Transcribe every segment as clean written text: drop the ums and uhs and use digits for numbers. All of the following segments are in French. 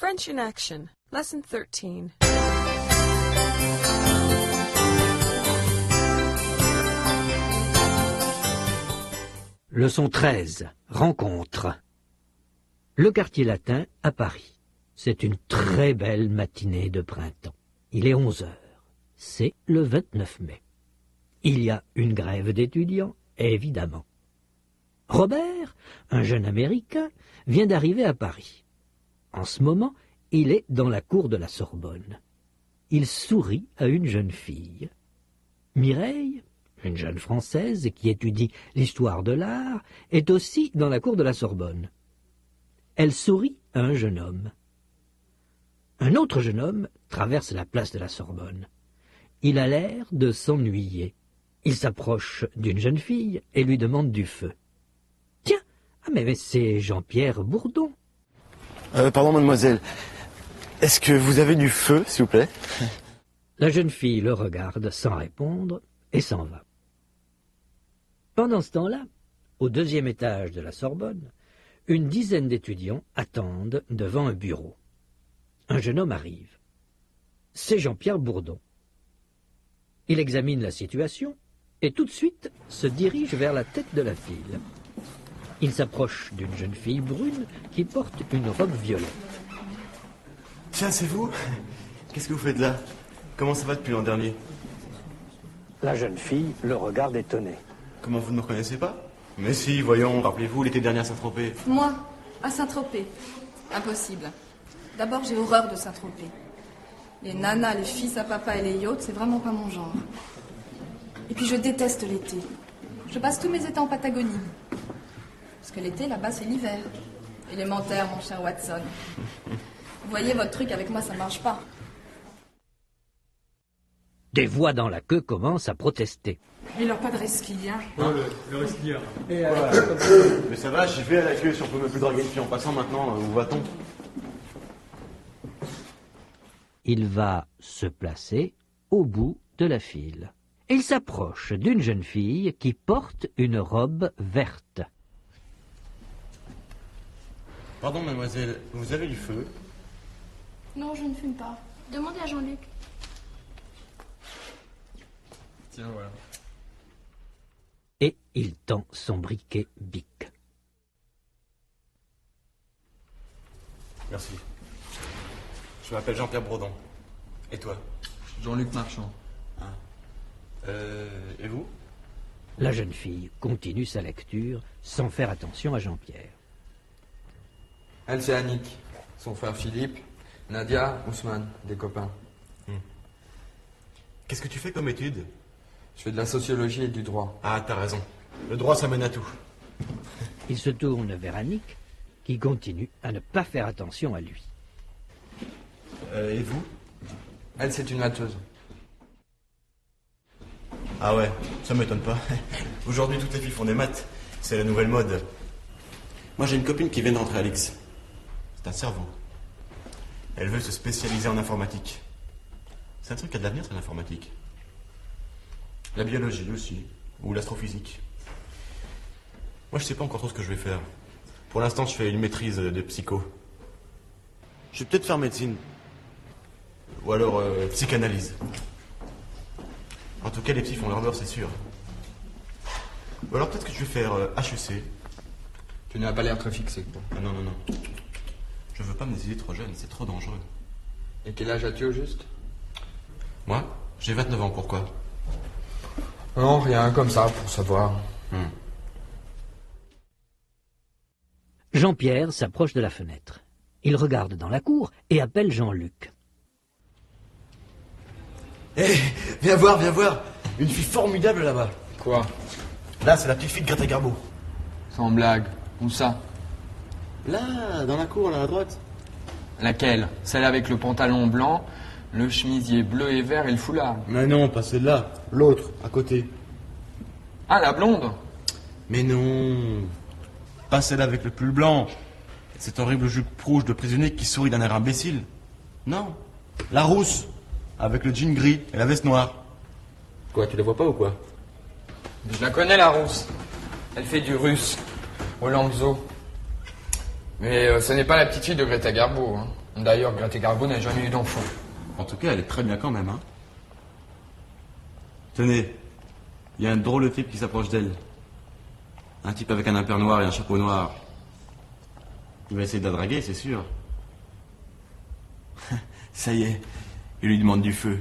French in Action, Lesson 13. Leçon 13. Rencontre. Le quartier latin à Paris. C'est une très belle matinée de printemps. Il est 11 heures. C'est le 29 mai. Il y a une grève d'étudiants, évidemment. Robert, un jeune Américain, vient d'arriver à Paris. En ce moment, il est dans la cour de la Sorbonne. Il sourit à une jeune fille. Mireille, une jeune Française qui étudie l'histoire de l'art, est aussi dans la cour de la Sorbonne. Elle sourit à un jeune homme. Un autre jeune homme traverse la place de la Sorbonne. Il a l'air de s'ennuyer. Il s'approche d'une jeune fille et lui demande du feu. « Tiens, mais c'est Jean-Pierre Bourdon. » Pardon, mademoiselle. Est-ce que vous avez du feu, s'il vous plaît? La jeune fille le regarde sans répondre et s'en va. Pendant ce temps-là, au 2e étage de la Sorbonne, une dizaine d'étudiants attendent devant un bureau. Un jeune homme arrive. C'est Jean-Pierre Bourdon. Il examine la situation et tout de suite se dirige vers la tête de la file. Il s'approche d'une jeune fille brune qui porte une robe violette. Tiens, c'est vous? Qu'est-ce que vous faites là? Comment ça va depuis l'an dernier? La jeune fille le regarde étonnée. Comment vous ne me reconnaissez pas? Mais si, voyons, rappelez-vous, l'été dernier à Saint-Tropez. Moi, à Saint-Tropez. Impossible. D'abord, j'ai horreur de Saint-Tropez. Les nanas, les fils à papa et les yachts, c'est vraiment pas mon genre. Et puis je déteste l'été. Je passe tous mes étés en Patagonie. Parce que l'été, là-bas, c'est l'hiver. Élémentaire, mon cher Watson. Vous voyez, votre truc avec moi, ça marche pas. Des voix dans la queue commencent à protester. Il n'a pas de resquille, hein. Non, le resquilleur. Mais ça va, j'y vais à la queue si on peut me plus draguer une fille en passant maintenant. Où va-t-on? Il va se placer au bout de la file. Il s'approche d'une jeune fille qui porte une robe verte. Pardon, mademoiselle, vous avez du feu? Non, je ne fume pas. Demandez à Jean-Luc. Tiens, voilà. Et il tend son briquet Bic. Merci. Je m'appelle Jean-Pierre Bourdon. Et toi? Jean-Luc Marchand. Et vous? La jeune fille continue sa lecture sans faire attention à Jean-Pierre. Elle, c'est Annick. Son frère Philippe. Nadia, Ousmane, des copains. Qu'est-ce que tu fais comme étude? Je fais de la sociologie et du droit. Ah, t'as raison. Le droit, ça mène à tout. Il se tourne vers Annick, qui continue à ne pas faire attention à lui. Et vous? Elle, c'est une mateuse. Ah ouais, ça m'étonne pas. Aujourd'hui, toutes les filles font des maths. C'est la nouvelle mode. Moi, j'ai une copine qui vient de rentrer à l'X. C'est un cerveau. Elle veut se spécialiser en informatique. C'est un truc qui a de l'avenir, c'est l'informatique. La biologie aussi, ou l'astrophysique. Moi, je sais pas encore trop ce que je vais faire. Pour l'instant, je fais une maîtrise de psycho. Je vais peut-être faire médecine. Ou alors psychanalyse. En tout cas, les petits font leur beurre, c'est sûr. Ou alors peut-être que je vais faire HEC. Tu n'as pas l'air très fixé, quoi. Ah non, non, non. Je veux pas me décider trop jeune, c'est trop dangereux. Et quel âge as-tu au juste? Moi, j'ai 29 ans, pourquoi? Non, rien, comme ça, pour savoir. Jean-Pierre s'approche de la fenêtre. Il regarde dans la cour et appelle Jean-Luc. Hé, viens voir, viens voir. Une fille formidable là-bas. Quoi? Là, c'est la petite fille de Greta Garbo. Sans blague. Où ça? Là, dans la cour, là, à droite. Laquelle? Celle avec le pantalon blanc, le chemisier bleu et vert et le foulard. Mais non, pas celle-là. L'autre, à côté. Ah, la blonde? Mais non. Pas celle avec le pull blanc. Cette horrible jupe rouge de prisonnier qui sourit d'un air imbécile. Non. La rousse. Avec le jean gris et la veste noire. Quoi, tu la vois pas ou quoi? Je la connais, la rousse. Elle fait du russe. Rolanzo. Mais ce n'est pas la petite fille de Greta Garbo. Hein. D'ailleurs, Greta Garbo n'a jamais eu d'enfant. En tout cas, elle est très bien quand même, hein. Tenez, il y a un drôle de type qui s'approche d'elle. Un type avec un imper noir et un chapeau noir. Il va essayer de la draguer, c'est sûr. Ça y est, il lui demande du feu.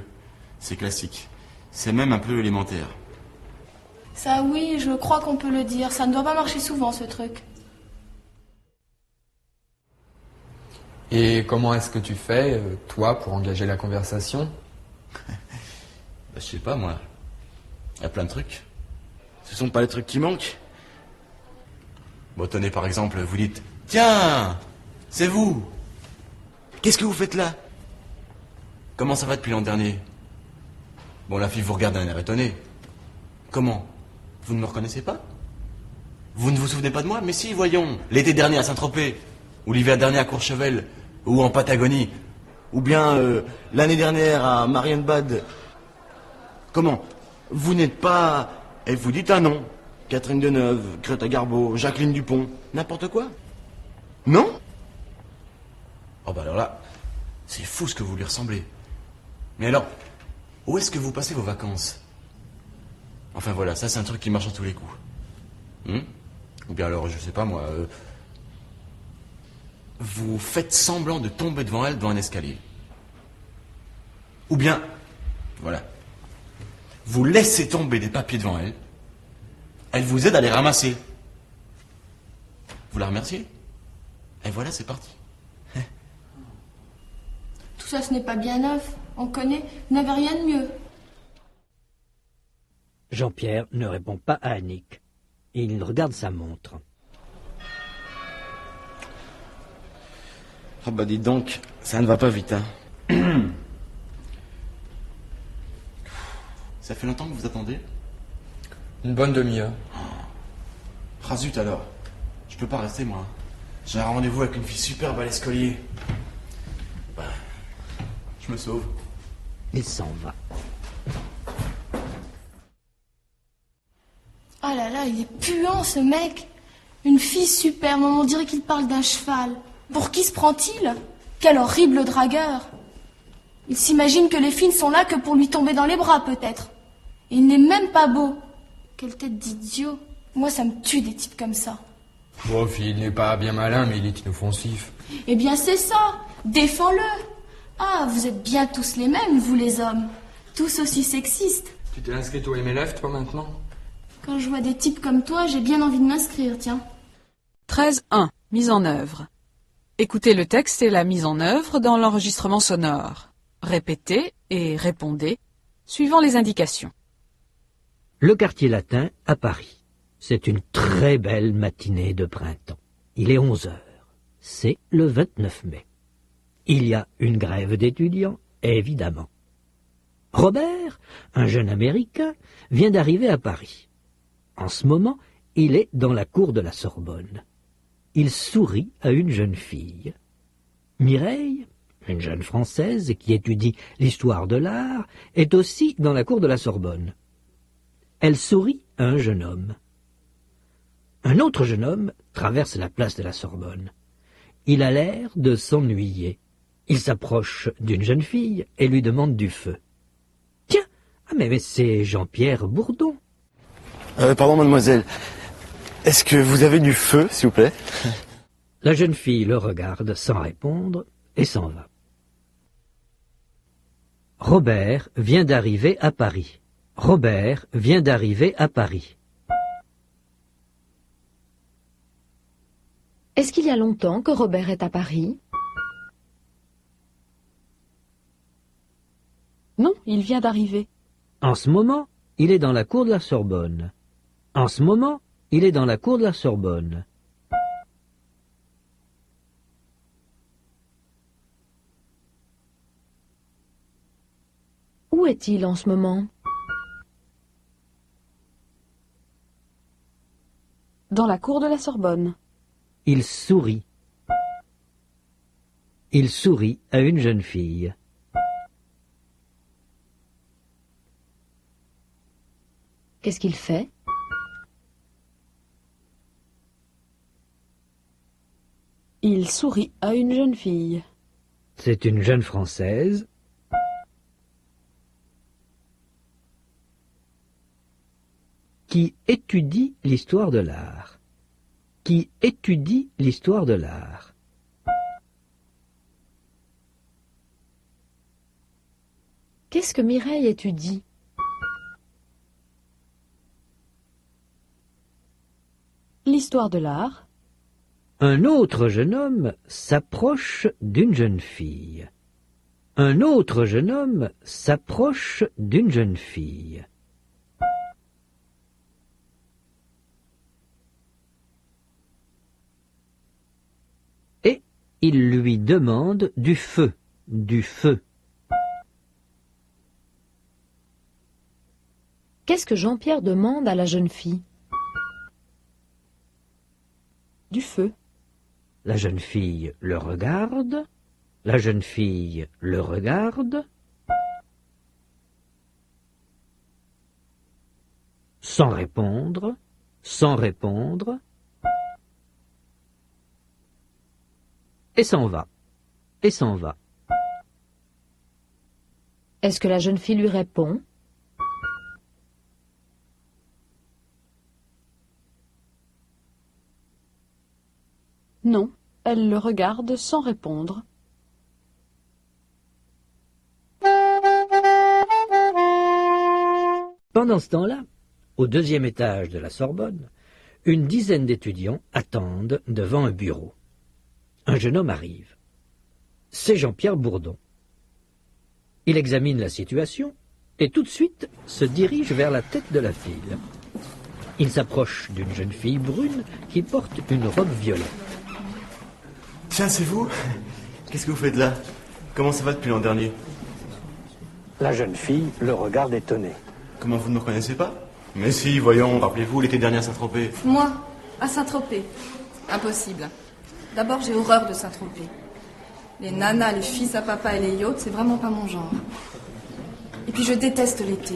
C'est classique. C'est même un peu élémentaire. Ça oui, je crois qu'on peut le dire. Ça ne doit pas marcher souvent, ce truc. Et comment est-ce que tu fais, toi, pour engager la conversation? Je sais pas, moi. Il y a plein de trucs. Ce sont pas les trucs qui manquent. Bon, tenez, par exemple, vous dites « Tiens, c'est vous. Qu'est-ce que vous faites là? Comment ça va depuis l'an dernier ?» Bon, la fille vous regarde d'un air étonné. « Comment? Vous ne me reconnaissez pas? Vous ne vous souvenez pas de moi? Mais si, voyons. L'été dernier à Saint-Tropez, ou l'hiver dernier à Courchevel, ou en Patagonie, ou bien l'année dernière à Marienbad. Comment? Vous n'êtes pas... Et vous dites un nom. Catherine Deneuve, Greta Garbo, Jacqueline Dupont, n'importe quoi. Non? Oh bah alors là, c'est fou ce que vous lui ressemblez. Mais alors, où est-ce que vous passez vos vacances? Enfin voilà, ça c'est un truc qui marche à tous les coups. Ou bien alors, je sais pas moi, vous faites semblant de tomber devant elle dans un escalier. Ou bien, voilà, vous laissez tomber des papiers devant elle. Elle vous aide à les ramasser. Vous la remerciez? Et voilà, c'est parti. Tout ça, ce n'est pas bien neuf. On connaît, vous n'avez rien de mieux. Jean-Pierre ne répond pas à Annick. Il regarde sa montre. Ah bah dites donc, ça ne va pas vite, hein. Ça fait longtemps que vous attendez? Une bonne demi-heure. Ah zut alors, je peux pas rester moi. J'ai un rendez-vous avec une fille superbe à l'escalier. Bah, je me sauve. Il s'en va. Ah là là, il est puant ce mec. Une fille superbe, on dirait qu'il parle d'un cheval. Pour qui se prend-il? Quel horrible dragueur. Il s'imagine que les filles ne sont là que pour lui tomber dans les bras peut-être. Et il n'est même pas beau. Quelle tête d'idiot. Moi ça me tue des types comme ça. Bon, il n'est pas bien malin, mais il est inoffensif. Eh bien c'est ça. Défends-le. Ah, vous êtes bien tous les mêmes, vous les hommes. Tous aussi sexistes. Tu t'es inscrit au MLF, toi, maintenant? Quand je vois des types comme toi, j'ai bien envie de m'inscrire, tiens. 13.1. Mise en œuvre. Écoutez le texte et la mise en œuvre dans l'enregistrement sonore. Répétez et répondez, suivant les indications. Le quartier latin à Paris. C'est une très belle matinée de printemps. Il est 11 heures. C'est le 29 mai. Il y a une grève d'étudiants, évidemment. Robert, un jeune Américain, vient d'arriver à Paris. En ce moment, il est dans la cour de la Sorbonne. Il sourit à une jeune fille. Mireille, une jeune Française qui étudie l'histoire de l'art, est aussi dans la cour de la Sorbonne. Elle sourit à un jeune homme. Un autre jeune homme traverse la place de la Sorbonne. Il a l'air de s'ennuyer. Il s'approche d'une jeune fille et lui demande du feu. « Tiens, mais c'est Jean-Pierre Bourdon. » Pardon, mademoiselle. Est-ce que vous avez du feu, s'il vous plaît? La jeune fille le regarde sans répondre et s'en va. Robert vient d'arriver à Paris. Robert vient d'arriver à Paris. Est-ce qu'il y a longtemps que Robert est à Paris? Non, il vient d'arriver. En ce moment, il est dans la cour de la Sorbonne. En ce moment, il est dans la cour de la Sorbonne. Où est-il en ce moment? Dans la cour de la Sorbonne. Il sourit. Il sourit à une jeune fille. Qu'est-ce qu'il fait? Il sourit à une jeune fille. C'est une jeune Française qui étudie l'histoire de l'art. Qui étudie l'histoire de l'art. Qu'est-ce que Mireille étudie? L'histoire de l'art. Un autre jeune homme s'approche d'une jeune fille. Un autre jeune homme s'approche d'une jeune fille. Et il lui demande du feu, du feu. Qu'est-ce que Jean-Pierre demande à la jeune fille? Du feu. La jeune fille le regarde. La jeune fille le regarde. Sans répondre, sans répondre. Et s'en va, et s'en va. Est-ce que la jeune fille lui répond? Non, elle le regarde sans répondre. Pendant ce temps-là, au deuxième étage de la Sorbonne, une dizaine d'étudiants attendent devant un bureau. Un jeune homme arrive. C'est Jean-Pierre Bourdon. Il examine la situation et tout de suite se dirige vers la tête de la file. Il s'approche d'une jeune fille brune qui porte une robe violette. Tiens, c'est vous? Qu'est-ce que vous faites là? Comment ça va depuis l'an dernier? La jeune fille le regarde étonné. Comment vous ne me reconnaissez pas? Mais si, voyons, rappelez-vous l'été dernier à Saint-Tropez. Moi, à Saint-Tropez. Impossible. D'abord, j'ai horreur de Saint-Tropez. Les nanas, les fils à papa et les yachts, c'est vraiment pas mon genre. Et puis je déteste l'été.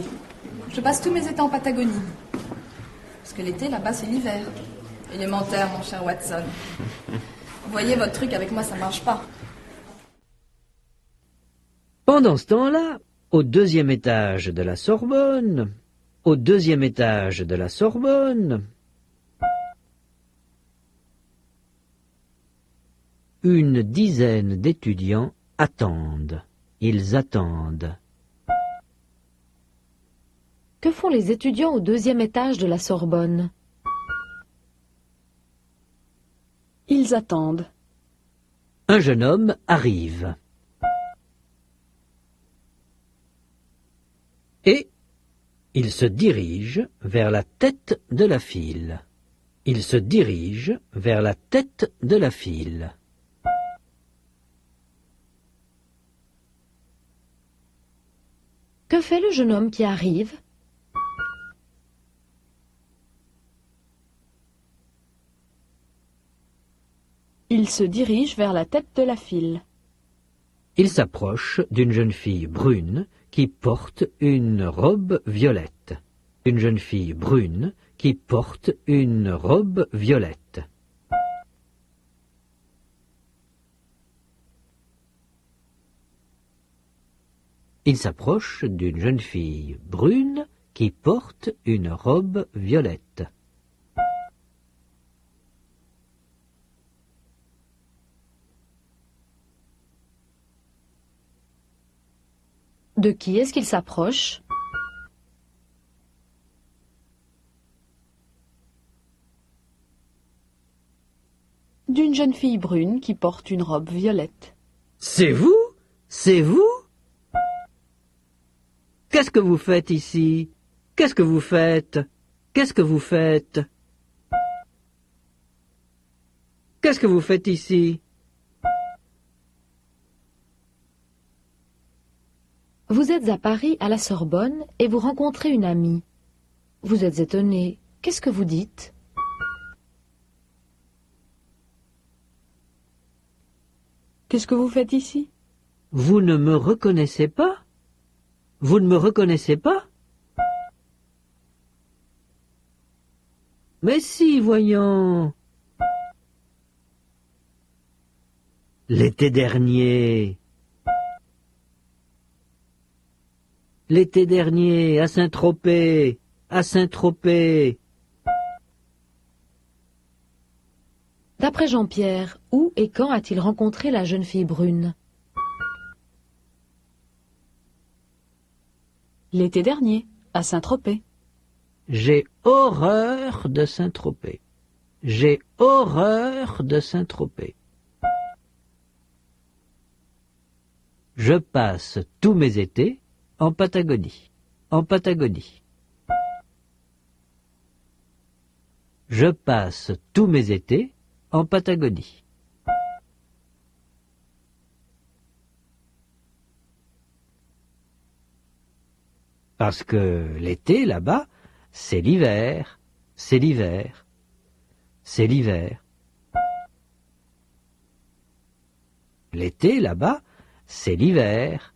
Je passe tous mes étés en Patagonie. Parce que l'été, là-bas, c'est l'hiver. Élémentaire, mon cher Watson. Vous voyez, votre truc avec moi, ça marche pas. Pendant ce temps-là, au deuxième étage de la Sorbonne, au deuxième étage de la Sorbonne, une dizaine d'étudiants attendent. Ils attendent. Que font les étudiants au deuxième étage de la Sorbonne? Ils attendent. Un jeune homme arrive. Et il se dirige vers la tête de la file. Il se dirige vers la tête de la file. Que fait le jeune homme qui arrive? Il se dirige vers la tête de la file. Il s'approche d'une jeune fille brune qui porte une robe violette. Une jeune fille brune qui porte une robe violette. Il s'approche d'une jeune fille brune qui porte une robe violette. De qui est-ce qu'il s'approche? D'une jeune fille brune qui porte une robe violette. C'est vous? C'est vous? Qu'est-ce que vous faites ici? Qu'est-ce que vous faites? Qu'est-ce que vous faites? Qu'est-ce que vous faites ici? Vous êtes à Paris, à la Sorbonne, et vous rencontrez une amie. Vous êtes étonné. Qu'est-ce que vous dites? Qu'est-ce que vous faites ici? Vous ne me reconnaissez pas? Vous ne me reconnaissez pas? Mais si, voyons. L'été dernier, L'été dernier, à Saint-Tropez, à Saint-Tropez. D'après Jean-Pierre, où et quand a-t-il rencontré la jeune fille brune? L'été dernier, à Saint-Tropez. J'ai horreur de Saint-Tropez. J'ai horreur de Saint-Tropez. Je passe tous mes étés en Patagonie. En Patagonie. Je passe tous mes étés en Patagonie. Parce que l'été, là-bas, c'est l'hiver, c'est l'hiver, c'est l'hiver. L'été, là-bas, c'est l'hiver.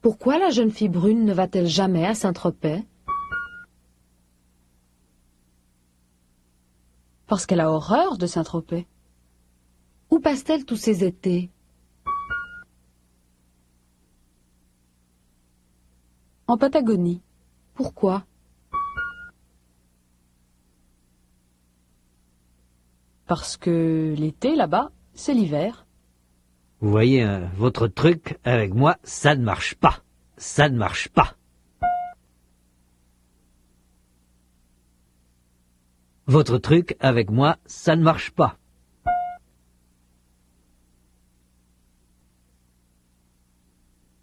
Pourquoi la jeune fille brune ne va-t-elle jamais à Saint-Tropez? Parce qu'elle a horreur de Saint-Tropez. Où passe-t-elle tous ses étés? En Patagonie. Pourquoi? Parce que l'été, là-bas, c'est l'hiver. Vous voyez, votre truc avec moi, ça ne marche pas. Ça ne marche pas. Votre truc avec moi, ça ne marche pas.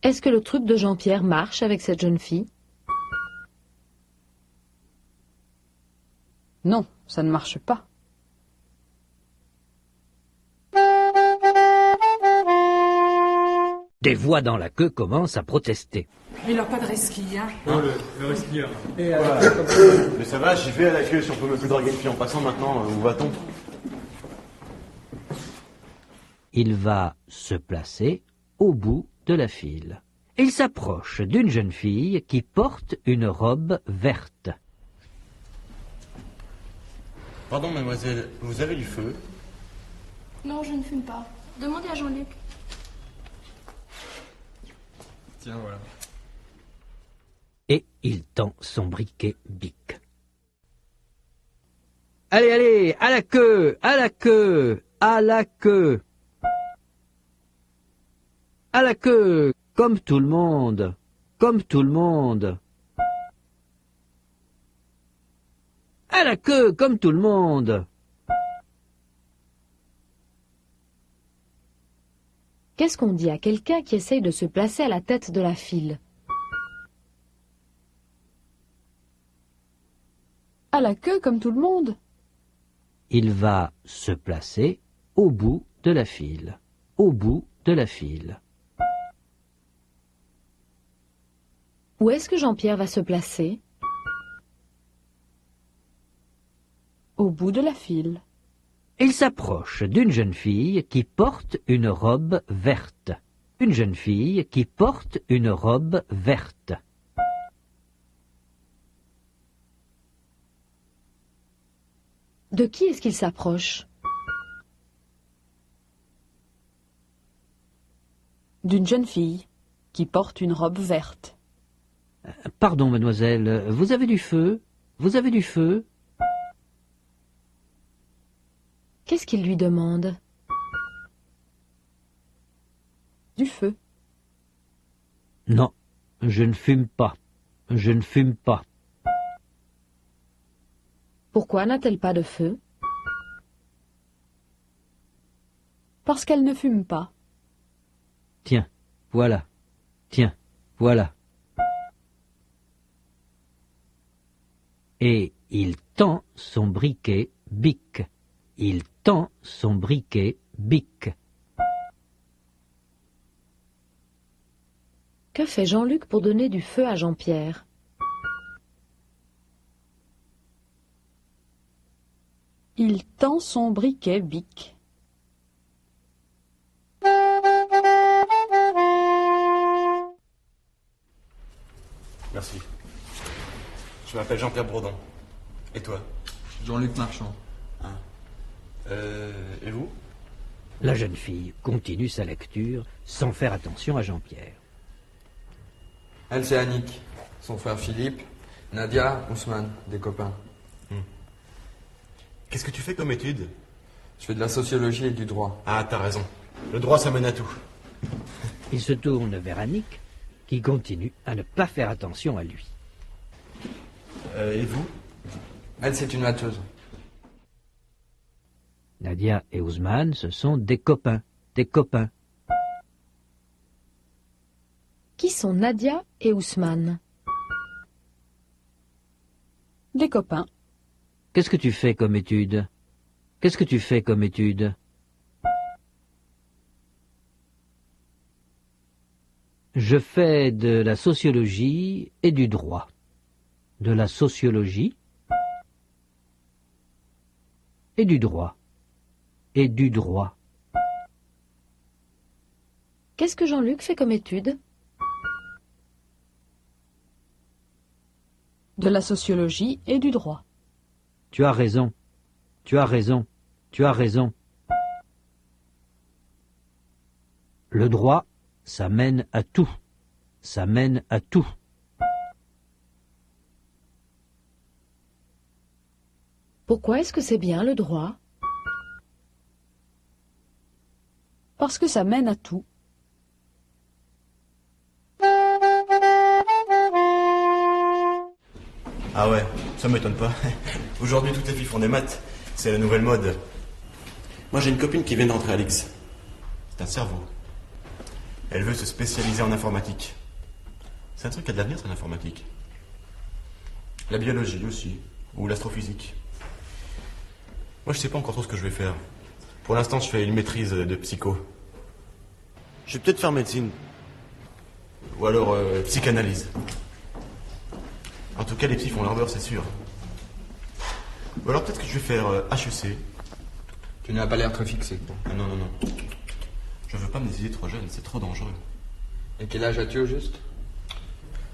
Est-ce que le truc de Jean-Pierre marche avec cette jeune fille? Non, ça ne marche pas. Des voix dans la queue commencent à protester. Il n'a pas de resquille, hein. Non, le resquilleur. Mais ça va, j'y vais à la queue si on peut me plus draguer une fille en passant maintenant. Où va-t-on? Il va se placer au bout de la file. Il s'approche d'une jeune fille qui porte une robe verte. Pardon, mademoiselle, vous avez du feu? Non, je ne fume pas. Demandez à Jean-Luc. Tiens, voilà. Et il tend son briquet bic. Allez, allez, à la queue, à la queue, à la queue. À la queue, comme tout le monde, comme tout le monde. À la queue, comme tout le monde. Qu'est-ce qu'on dit à quelqu'un qui essaye de se placer à la tête de la file? À la queue, comme tout le monde. Il va se placer au bout de la file. Au bout de la file. Où est-ce que Jean-Pierre va se placer? Au bout de la file. Il s'approche d'une jeune fille qui porte une robe verte. Une jeune fille qui porte une robe verte. De qui est-ce qu'il s'approche? D'une jeune fille qui porte une robe verte. Pardon, mademoiselle, vous avez du feu? Vous avez du feu? Qu'est-ce qu'il lui demande? Du feu. Non, je ne fume pas. Je ne fume pas. Pourquoi n'a-t-elle pas de feu? Parce qu'elle ne fume pas. Tiens, voilà. Tiens, voilà. Et il tend son briquet bic. Il tend son briquet bic. Que fait Jean-Luc pour donner du feu à Jean-Pierre? Il tend son briquet bic. Merci. Je m'appelle Jean-Pierre Bourdon. Et toi? Jean-Luc Marchand. Et vous? La jeune fille continue sa lecture sans faire attention à Jean-Pierre. Elle, c'est Annick. Son frère Philippe. Nadia, Ousmane, des copains. Qu'est-ce que tu fais comme étude? Je fais de la sociologie et du droit. Ah, t'as raison. Le droit, ça mène à tout. Il se tourne vers Annick, qui continue à ne pas faire attention à lui. Et vous? Elle, c'est une mateuse. Nadia et Ousmane, ce sont des copains. Des copains. Qui sont Nadia et Ousmane? Des copains. Qu'est-ce que tu fais comme étude? Qu'est-ce que tu fais comme étude? Je fais de la sociologie et du droit. De la sociologie et du droit. Et du droit. Qu'est-ce que Jean-Luc fait comme étude? De la sociologie et du droit. Tu as raison. Tu as raison. Tu as raison. Le droit, ça mène à tout. Ça mène à tout. Pourquoi est-ce que c'est bien le droit? Parce que ça mène à tout. Ah ouais, ça m'étonne pas. Aujourd'hui, toutes les filles font des maths. C'est la nouvelle mode. Moi, j'ai une copine qui vient d'entrer à l'X. C'est un cerveau. Elle veut se spécialiser en informatique. C'est un truc qui a de l'avenir, c'est l'informatique. La biologie aussi, ou l'astrophysique. Moi, je sais pas encore trop ce que je vais faire. Pour l'instant, je fais une maîtrise de psycho. Je vais peut-être faire médecine. Ou alors psychanalyse. En tout cas, les psys font leur beurre, c'est sûr. Ou alors peut-être que je vais faire HEC. Tu n'as pas l'air très fixé. Ah, non, non, non. Je veux pas me décider trop jeune, c'est trop dangereux. Et quel âge as-tu au juste?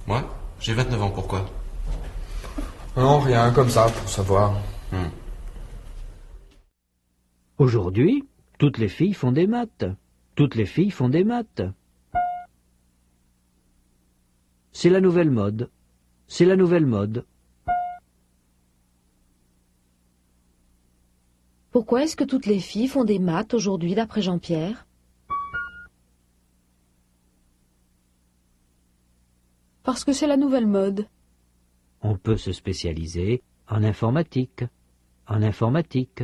Moi, j'ai 29 ans, pourquoi? Non, rien, comme ça, pour savoir. Aujourd'hui, toutes les filles font des maths. Toutes les filles font des maths. C'est la nouvelle mode. C'est la nouvelle mode. Pourquoi est-ce que toutes les filles font des maths aujourd'hui d'après Jean-Pierre? Parce que c'est la nouvelle mode. On peut se spécialiser en informatique. En informatique.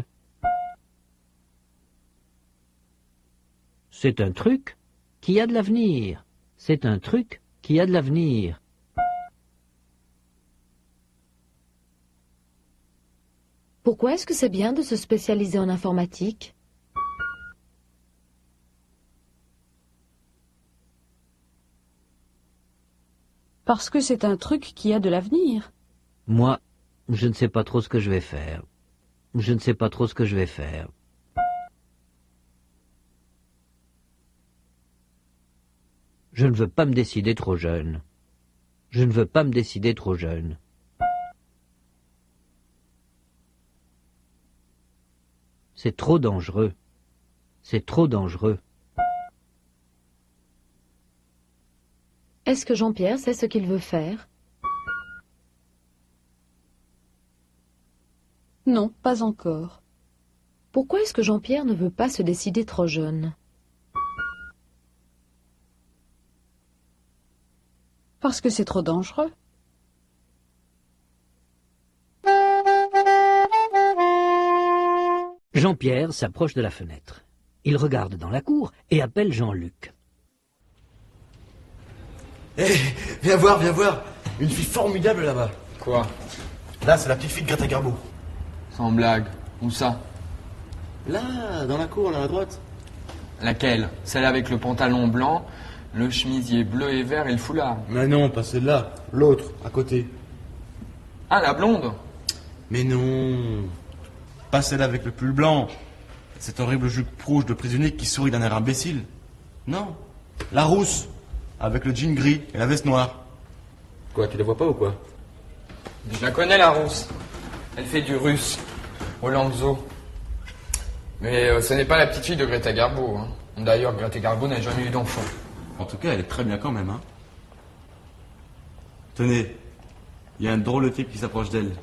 C'est un truc qui a de l'avenir. C'est un truc qui a de l'avenir. Pourquoi est-ce que c'est bien de se spécialiser en informatique? Parce que c'est un truc qui a de l'avenir. Moi, je ne sais pas trop ce que je vais faire. Je ne sais pas trop ce que je vais faire. Je ne veux pas me décider trop jeune. Je ne veux pas me décider trop jeune. C'est trop dangereux. C'est trop dangereux. Est-ce que Jean-Pierre sait ce qu'il veut faire? Non, pas encore. Pourquoi est-ce que Jean-Pierre ne veut pas se décider trop jeune? Parce que c'est trop dangereux. Jean-Pierre s'approche de la fenêtre. Il regarde dans la cour et appelle Jean-Luc. Hé, viens voir. Une fille formidable là-bas. Quoi? Là, c'est la petite fille de Greta Garbo. Sans blague. Où ça? Là, dans la cour, là, à droite. Laquelle? Celle avec le pantalon blanc, le chemisier bleu et vert et le foulard. Mais non, pas celle-là. L'autre, à côté. Ah, la blonde? Mais non. Pas celle avec le pull blanc. Cette horrible jupe rouge de prisonnier qui sourit d'un air imbécile. Non. La rousse. Avec le jean gris et la veste noire. Quoi, tu la vois pas ou quoi? Je la connais, la rousse. Elle fait du russe. Au Lanzo. Mais ce n'est pas la petite fille de Greta Garbo. Hein. D'ailleurs, Greta Garbo n'a jamais eu d'enfant. En tout cas, elle est très bien quand même, hein. Tenez, il y a un drôle de type qui s'approche d'elle.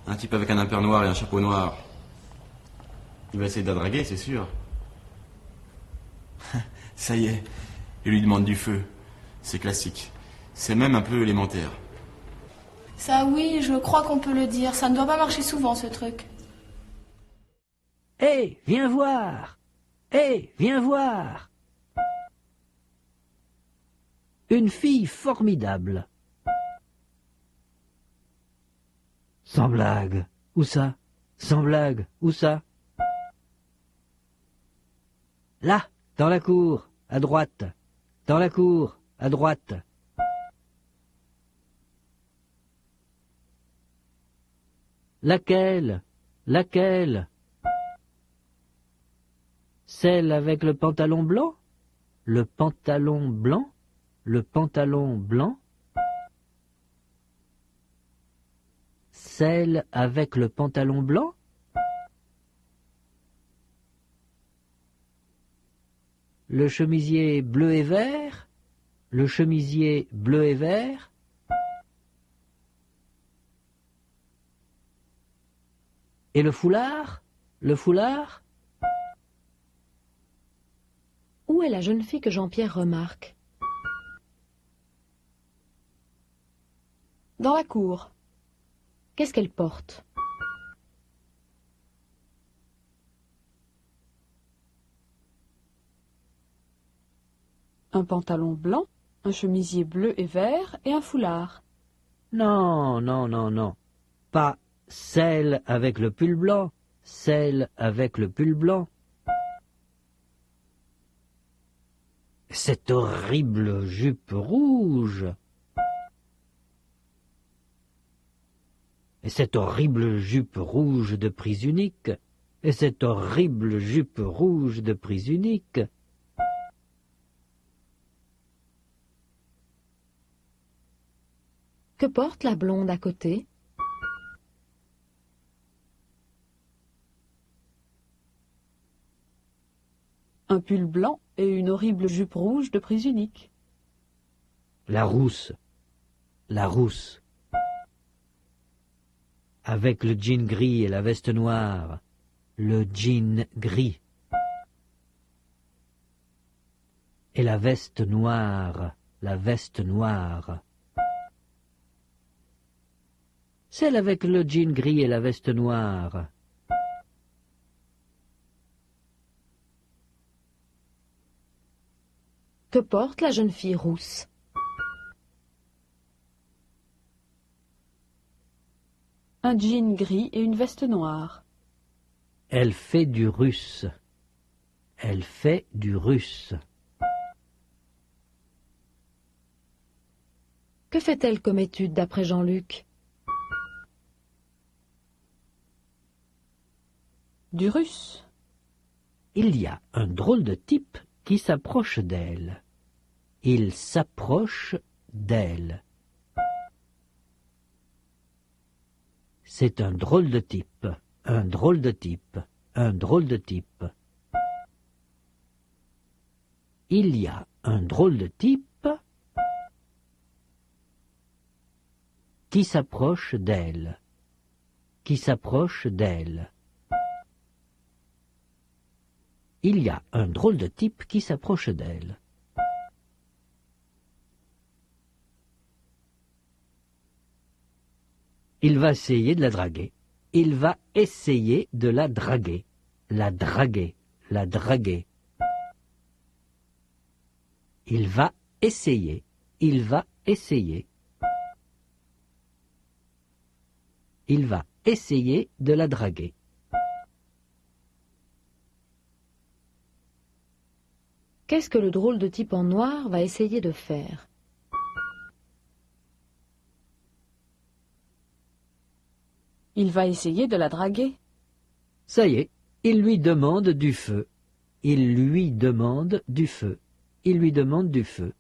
Un type avec un impair noir et un chapeau noir. Il va essayer de la draguer, c'est sûr. Ça y est, il lui demande du feu. C'est classique. C'est même un peu élémentaire. Ça oui, je crois qu'on peut le dire. Ça ne doit pas marcher souvent, ce truc. Hé, viens voir! Hé, viens voir! Une fille formidable. Sans blague. Où ça? Sans blague. Où ça? Là, dans la cour, à droite. Dans la cour, à droite. Laquelle? Laquelle? Celle avec le pantalon blanc? Le pantalon blanc? Le pantalon blanc? Celle avec le pantalon blanc? Le chemisier bleu et vert? Le chemisier bleu et vert? Et le foulard? Le foulard? Où est la jeune fille que Jean-Pierre remarque? Dans la cour. Qu'est-ce qu'elle porte? Un pantalon blanc, un chemisier bleu et vert et un foulard. Non, non, non, non. Pas celle avec le pull blanc, celle avec le pull blanc. Cette horrible jupe rouge. Et cette horrible jupe rouge de prise unique. Et cette horrible jupe rouge de prise unique. Que porte la blonde à côté? Un pull blanc et une horrible jupe rouge de prise unique. La rousse. La rousse. Avec le jean gris et la veste noire. Le jean gris. Et la veste noire. La veste noire. Celle avec le jean gris et la veste noire. Que porte la jeune fille rousse? Un jean gris et une veste noire. Elle fait du russe. Elle fait du russe. Que fait-elle comme étude d'après Jean-Luc? Du russe. Il y a un drôle de type qui s'approche d'elle. Il s'approche d'elle. C'est un drôle de type, un drôle de type, un drôle de type. Il y a un drôle de type qui s'approche d'elle, qui s'approche d'elle. Il y a un drôle de type qui s'approche d'elle. Il va essayer de la draguer. Il va essayer de la draguer. La draguer. La draguer. Il va essayer. Il va essayer. Il va essayer de la draguer. Qu'est-ce que le drôle de type en noir va essayer de faire? Il va essayer de la draguer. Ça y est, il lui demande du feu. Il lui demande du feu. Il lui demande du feu.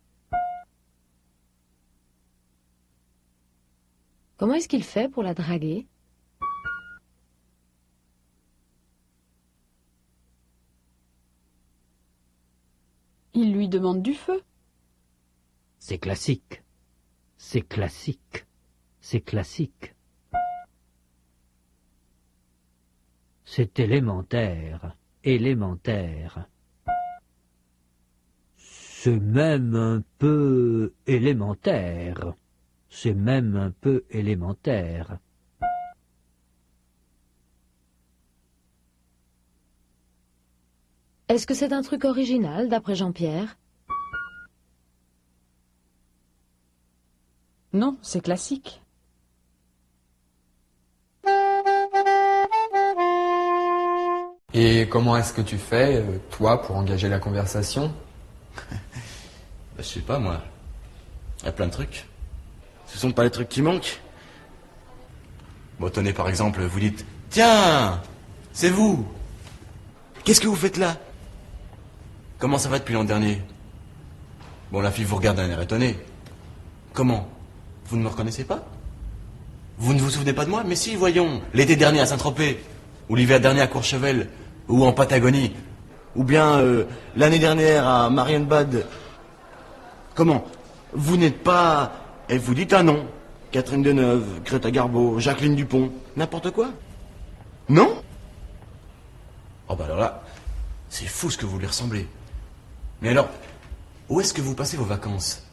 Comment est-ce qu'il fait pour la draguer? Il lui demande du feu. C'est classique. C'est classique. C'est classique. C'est élémentaire. Élémentaire. C'est même un peu élémentaire. C'est même un peu élémentaire. Est-ce que c'est un truc original, d'après Jean-Pierre? Non, c'est classique. Et comment est-ce que tu fais, toi, pour engager la conversation? Je sais pas, moi. Il y a plein de trucs. Ce sont pas les trucs qui manquent. Bon, tenez, par exemple, vous dites « Tiens, c'est vous. Qu'est-ce que vous faites là? Comment ça va depuis l'an dernier ?» Bon, la fille vous regarde d'un air étonné. « Comment? Vous ne me reconnaissez pas? Vous ne vous souvenez pas de moi? Mais si, voyons, l'été dernier à Saint-Tropez, ou l'hiver dernier à Courchevel, ou en Patagonie, ou bien l'année dernière à Marienbad. Comment? Vous n'êtes pas... » Et vous dites un nom. Catherine Deneuve, Greta Garbo, Jacqueline Dupont, n'importe quoi. Non? Oh bah alors là, c'est fou ce que vous lui ressemblez. Mais alors, où est-ce que vous passez vos vacances?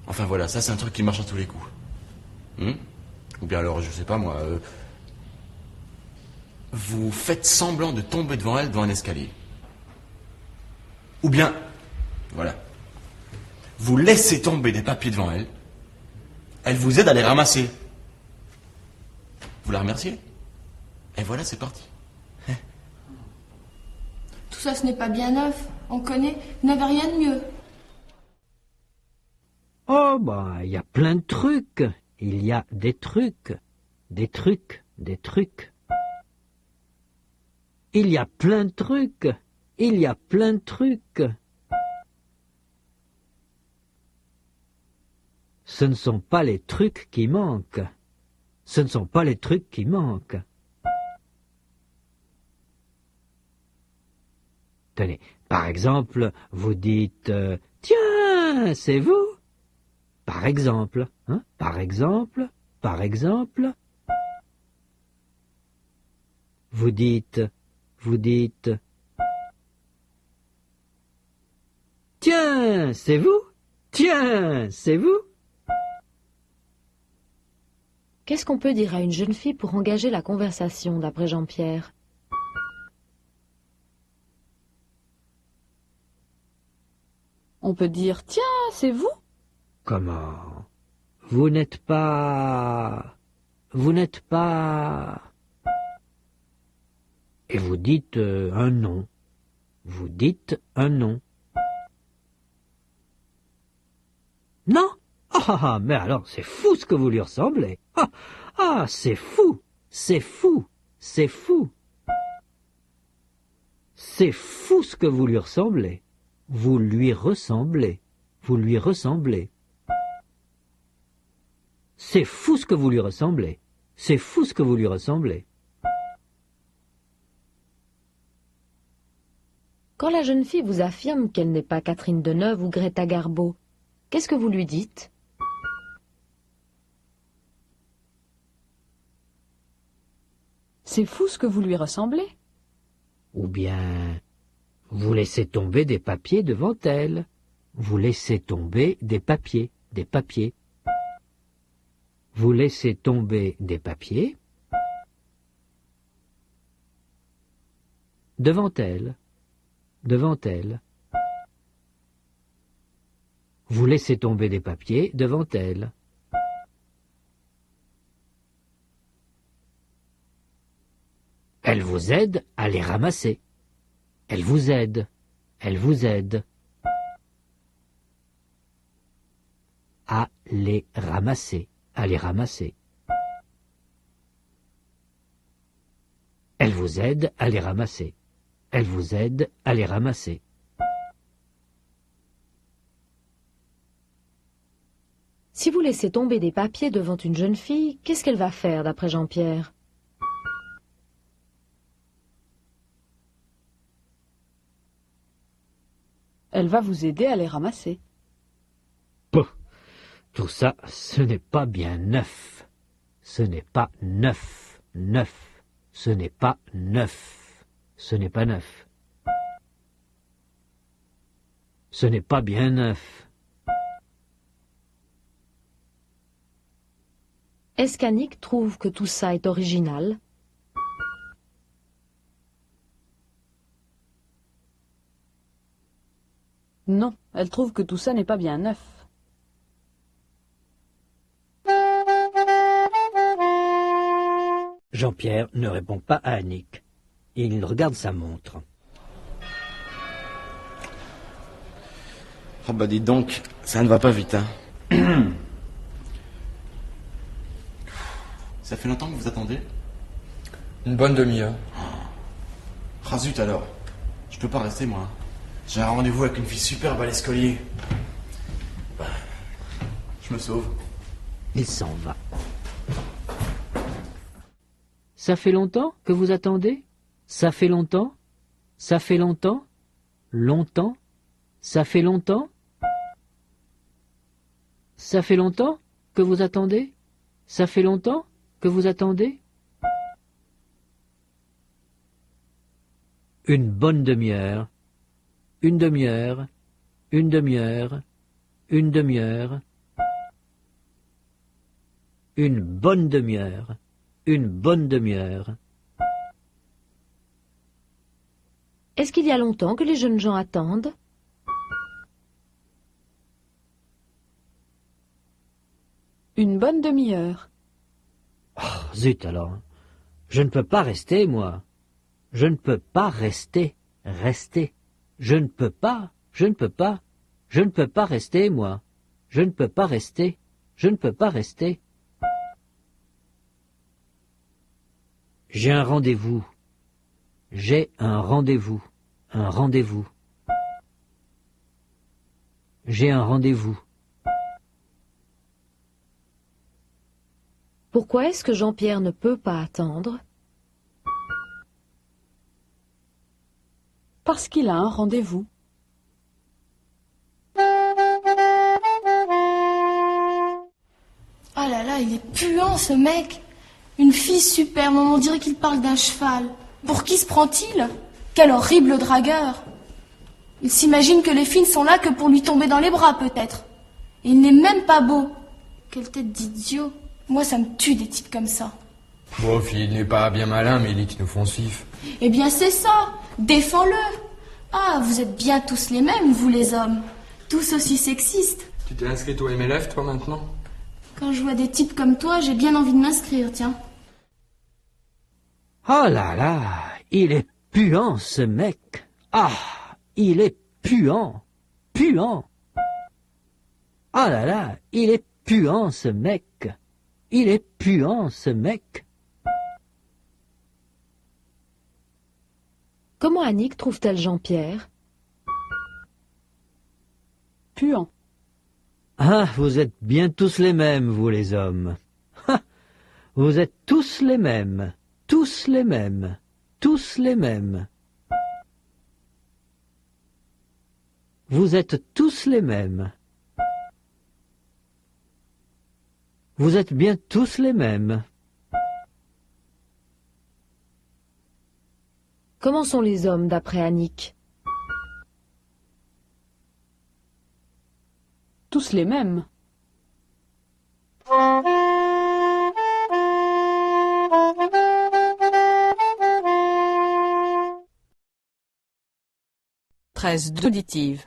Enfin voilà, ça c'est un truc qui marche à tous les coups. Ou bien alors, je sais pas moi, vous faites semblant de tomber devant elle devant un escalier. Ou bien, voilà, vous laissez tomber des papiers devant elle, elle vous aide à les ramasser. Vous la remerciez? Et voilà, c'est parti. Tout ça, ce n'est pas bien neuf. On connaît, vous n'avez rien de mieux. Oh, bah, il y a plein de trucs. Il y a des trucs. Des trucs. Des trucs. Il y a plein de trucs. Il y a plein de trucs. Ce ne sont pas les trucs qui manquent. Ce ne sont pas les trucs qui manquent. Tenez, par exemple, vous dites « Tiens, c'est vous ?» Par exemple, hein, par exemple, par exemple. Vous dites « Tiens, c'est vous? Tiens, c'est vous? » Qu'est-ce qu'on peut dire à une jeune fille pour engager la conversation, d'après Jean-Pierre? On peut dire « Tiens, c'est vous ?» Comment? Vous n'êtes pas... Vous n'êtes pas... Et vous dites un nom. Vous dites un nom. Non? Ah, mais alors c'est fou ce que vous lui ressemblez. Ah, c'est fou, c'est fou, c'est fou. C'est fou ce que vous lui ressemblez. Vous lui ressemblez. Vous lui ressemblez. C'est fou ce que vous lui ressemblez. C'est fou ce que vous lui ressemblez. Quand la jeune fille vous affirme qu'elle n'est pas Catherine Deneuve ou Greta Garbo, qu'est-ce que vous lui dites? C'est fou ce que vous lui ressemblez. Ou bien, vous laissez tomber des papiers devant elle. Vous laissez tomber des papiers, des papiers. Vous laissez tomber des papiers devant elle, devant elle. Vous laissez tomber des papiers devant elle. Elle vous aide à les ramasser. Elle vous aide. Elle vous aide à les ramasser. À les ramasser. Elle vous aide à les ramasser. Elle vous aide à les ramasser. Si vous laissez tomber des papiers devant une jeune fille, qu'est-ce qu'elle va faire, d'après Jean-Pierre? Elle va vous aider à les ramasser. Pouh, tout ça, ce n'est pas bien neuf. Ce n'est pas neuf, neuf. Ce n'est pas neuf. Ce n'est pas neuf. Ce n'est pas bien neuf. Est-ce qu'Annick trouve que tout ça est original? Non, elle trouve que tout ça n'est pas bien neuf. Jean-Pierre ne répond pas à Annick. Il regarde sa montre. Oh bah dites donc, ça ne va pas vite, hein. Ça fait longtemps que vous attendez? Une bonne demi-heure. Ah zut alors. Je peux pas rester moi. J'ai un rendez-vous avec une fille superbe à l'escalier. Bah, je me sauve. Il s'en va. Ça fait longtemps que vous attendez? Ça fait longtemps? Ça fait longtemps? Longtemps? Ça fait longtemps? Ça fait longtemps que vous attendez? Ça fait longtemps que vous attendez? Une bonne demi-heure. Une demi-heure. Une demi-heure. Une demi-heure. Une bonne demi-heure. Une bonne demi-heure. Est-ce qu'il y a longtemps que les jeunes gens attendent? Une bonne demi-heure. Oh, zut alors. Je ne peux pas rester, moi. Je ne peux pas rester. Rester. Je ne peux pas. Je ne peux pas. Je ne peux pas rester, moi. Je ne peux pas rester. Je ne peux pas rester. J'ai un rendez-vous. J'ai un rendez-vous. Un rendez-vous. J'ai un rendez-vous. Pourquoi est-ce que Jean-Pierre ne peut pas attendre? Parce qu'il a un rendez-vous. Oh là là, il est puant ce mec. Une fille superbe, on dirait qu'il parle d'un cheval. Pour qui se prend-il? Quel horrible dragueur. Il s'imagine que les filles ne sont là que pour lui tomber dans les bras peut-être. Et il n'est même pas beau. Quelle tête d'idiot. Moi ça me tue des types comme ça. Bon, il n'est pas bien malin, mais il est inoffensif. Eh bien c'est ça. Défends-le. Ah, vous êtes bien tous les mêmes, vous les hommes. Tous aussi sexistes. Tu t'es inscrit au MLF, toi, maintenant? Quand je vois des types comme toi, j'ai bien envie de m'inscrire, tiens. Oh là là, il est puant, ce mec. Ah, il est puant. Puant. Oh là là, il est puant, ce mec. Il est puant, ce mec. Comment Annick trouve-t-elle Jean-Pierre? Puant. Ah, vous êtes bien tous les mêmes, vous les hommes. Ah, vous êtes tous les mêmes. Tous les mêmes. Tous les mêmes. Vous êtes tous les mêmes. Vous êtes bien tous les mêmes. Comment sont les hommes d'après Annick? Tous les mêmes. Auditive.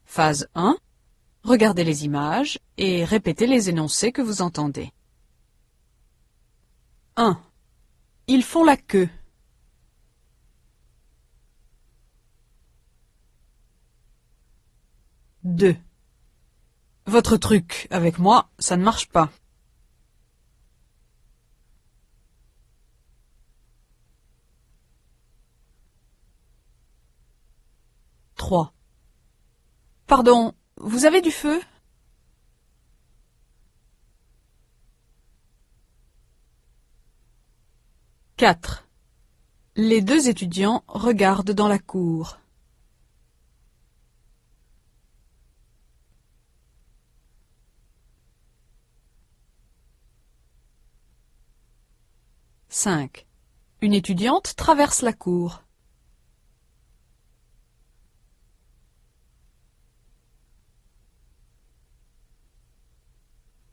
Phase 1. Regardez les images et répétez les énoncés que vous entendez. 1. Ils font la queue. 2. Votre truc, avec moi, ça ne marche pas. 3. Pardon, vous avez du feu? 4. Les deux étudiants regardent dans la cour. 5. Une étudiante traverse la cour.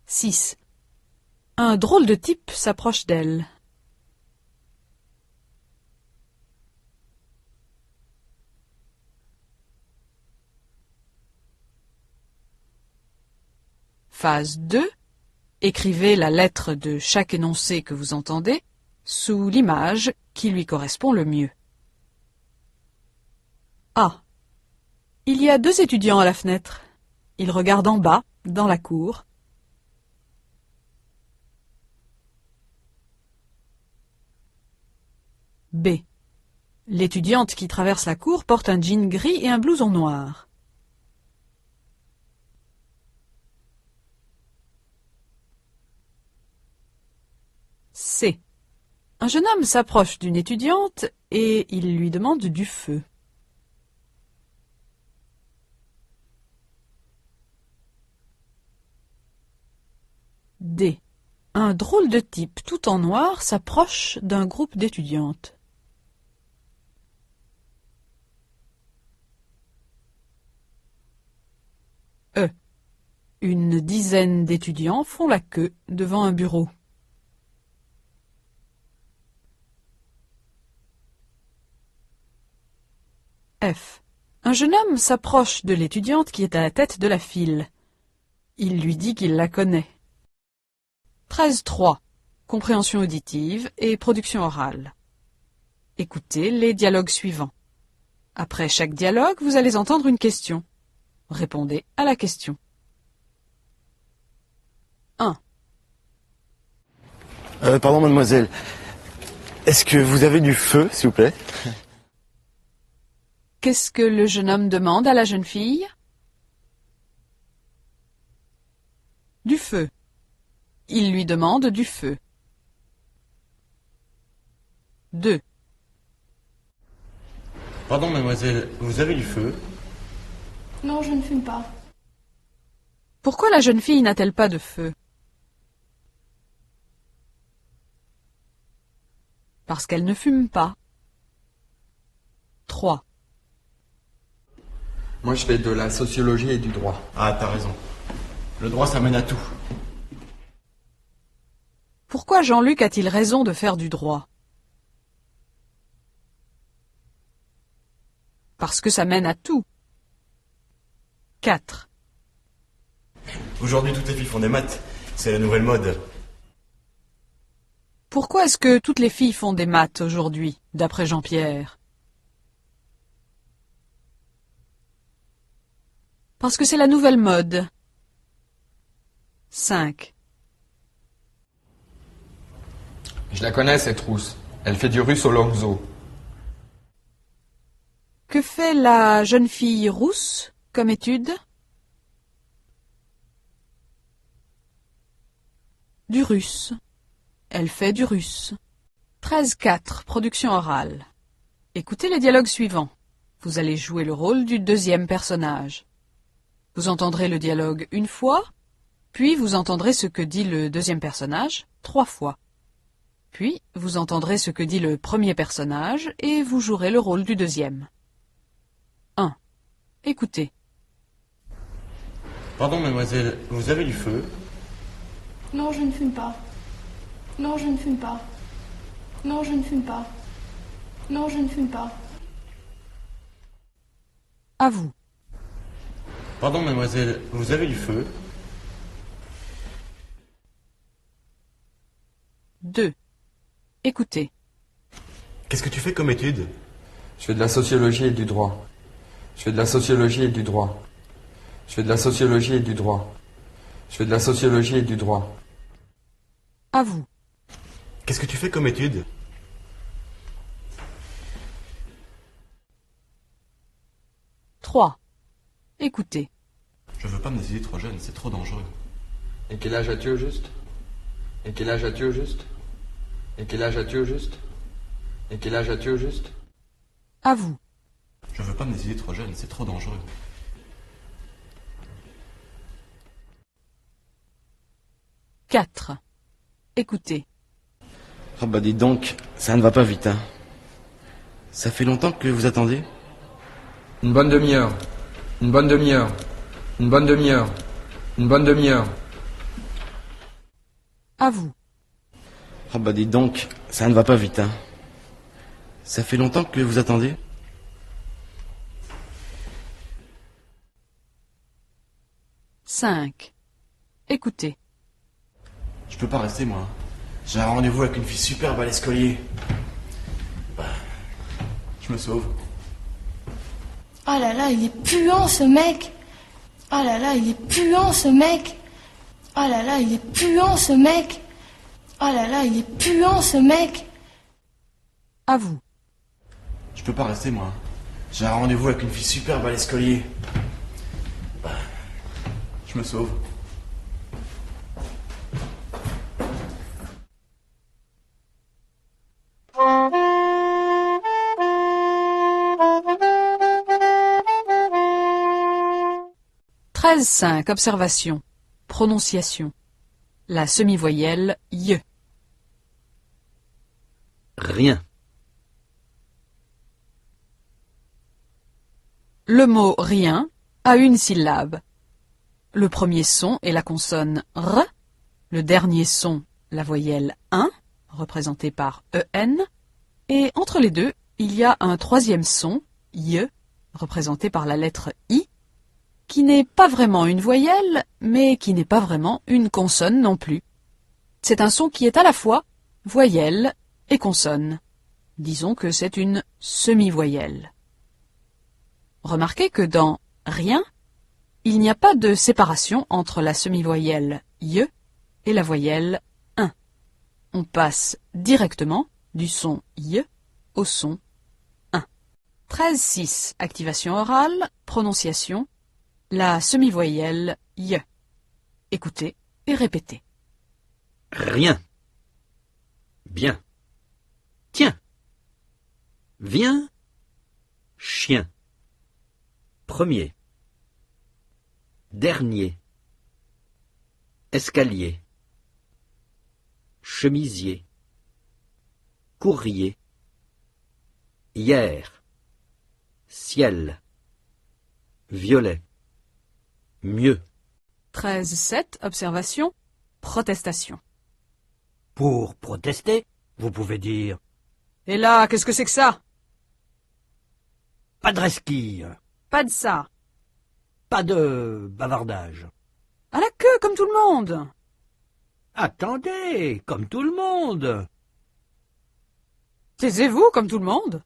6. Un drôle de type s'approche d'elle. 2. Écrivez la lettre de chaque énoncé que vous entendez sous l'image qui lui correspond le mieux. A. Il y a 2 étudiants à la fenêtre. Ils regardent en bas, dans la cour. B. L'étudiante qui traverse la cour porte un jean gris et un blouson noir. C. Un jeune homme s'approche d'une étudiante et il lui demande du feu. D. Un drôle de type tout en noir s'approche d'un groupe d'étudiantes. E. Une dizaine d'étudiants font la queue devant un bureau. F. Un jeune homme s'approche de l'étudiante qui est à la tête de la file. Il lui dit qu'il la connaît. 13.3. Compréhension auditive et production orale. Écoutez les dialogues suivants. Après chaque dialogue, vous allez entendre une question. Répondez à la question. 1. Pardon, mademoiselle. Est-ce que vous avez du feu, s'il vous plaît? Qu'est-ce que le jeune homme demande à la jeune fille? Du feu. Il lui demande du feu. 2. Pardon, mademoiselle, vous avez du feu? Non, je ne fume pas. Pourquoi la jeune fille n'a-t-elle pas de feu? Parce qu'elle ne fume pas. 3. Moi, je fais de la sociologie et du droit. Ah, t'as raison. Le droit, ça mène à tout. Pourquoi Jean-Luc a-t-il raison de faire du droit? Parce que ça mène à tout. 4. Aujourd'hui, toutes les filles font des maths. C'est la nouvelle mode. Pourquoi est-ce que toutes les filles font des maths aujourd'hui, d'après Jean-Pierre? Parce que c'est la nouvelle mode. 5. Je la connais, cette rousse. Elle fait du russe au Longzo. Que fait la jeune fille rousse comme étude? Du russe. Elle fait du russe. 13.4. Production orale. Écoutez les dialogues suivants. Vous allez jouer le rôle du deuxième personnage. Vous entendrez le dialogue une fois, puis vous entendrez ce que dit le deuxième personnage 3 fois. Puis vous entendrez ce que dit le premier personnage et vous jouerez le rôle du deuxième. 1. Écoutez. Pardon, mademoiselle, vous avez du feu? Non, je ne fume pas. Non, je ne fume pas. Non, je ne fume pas. Non, je ne fume pas. À vous. Pardon, mademoiselle, vous avez du feu? 2. Écoutez. Qu'est-ce que tu fais comme étude? Je fais de la sociologie et du droit. Je fais de la sociologie et du droit. Je fais de la sociologie et du droit. Je fais de la sociologie et du droit. À vous. Qu'est-ce que tu fais comme étude? 3. Écoutez. Je veux pas me décider trop jeune, c'est trop dangereux. Et quel âge as-tu au juste? Et quel âge as-tu au juste? Et quel âge as-tu au juste? Et quel âge as-tu au juste? À vous. Je veux pas me décider trop jeune, c'est trop dangereux. 4. Écoutez. Oh bah dites donc, ça ne va pas vite, hein. Ça fait longtemps que vous attendez? Une bonne demi-heure. Une bonne demi-heure. Une bonne demi-heure. Une bonne demi-heure. À vous. Oh bah dites donc, ça ne va pas vite, hein. Ça fait longtemps que vous attendez? Cinq. Écoutez. Je peux pas rester, moi. J'ai un rendez-vous avec une fille superbe à l'escalier. Bah, je me sauve. Oh là là, il est puant ce mec. Oh là là, il est puant ce mec. Oh là là, il est puant ce mec. Oh là là, il est puant ce mec. À vous. Je peux pas rester, moi. J'ai un rendez-vous avec une fille superbe à l'escalier. Bah, je me sauve. Cinq. Observation. Prononciation. La semi-voyelle y. Rien. Le mot rien a une syllabe. Le premier son est la consonne r, le dernier son la voyelle 1, représentée par en, et entre les deux, il y a un troisième son, y, représenté par la lettre i, qui n'est pas vraiment une voyelle, mais qui n'est pas vraiment une consonne non plus. C'est un son qui est à la fois voyelle et consonne. Disons que c'est une semi-voyelle. Remarquez que dans rien, il n'y a pas de séparation entre la semi-voyelle y et la voyelle 1. On passe directement du son y au son 1. 13.6. Activation orale, prononciation. La semi-voyelle y. Écoutez et répétez. Rien. Bien. Tiens. Viens. Chien. Premier. Dernier. Escalier. Chemisier. Courrier. Hier. Ciel. Violet. Mieux. 13.7. Observation. Protestation. Pour protester, vous pouvez dire Et là, qu'est-ce que c'est que ça? pas de resquille, Pas de ça. pas de bavardage. À la queue, comme tout le monde. Attendez, comme tout le monde. Taisez-vous, comme tout le monde.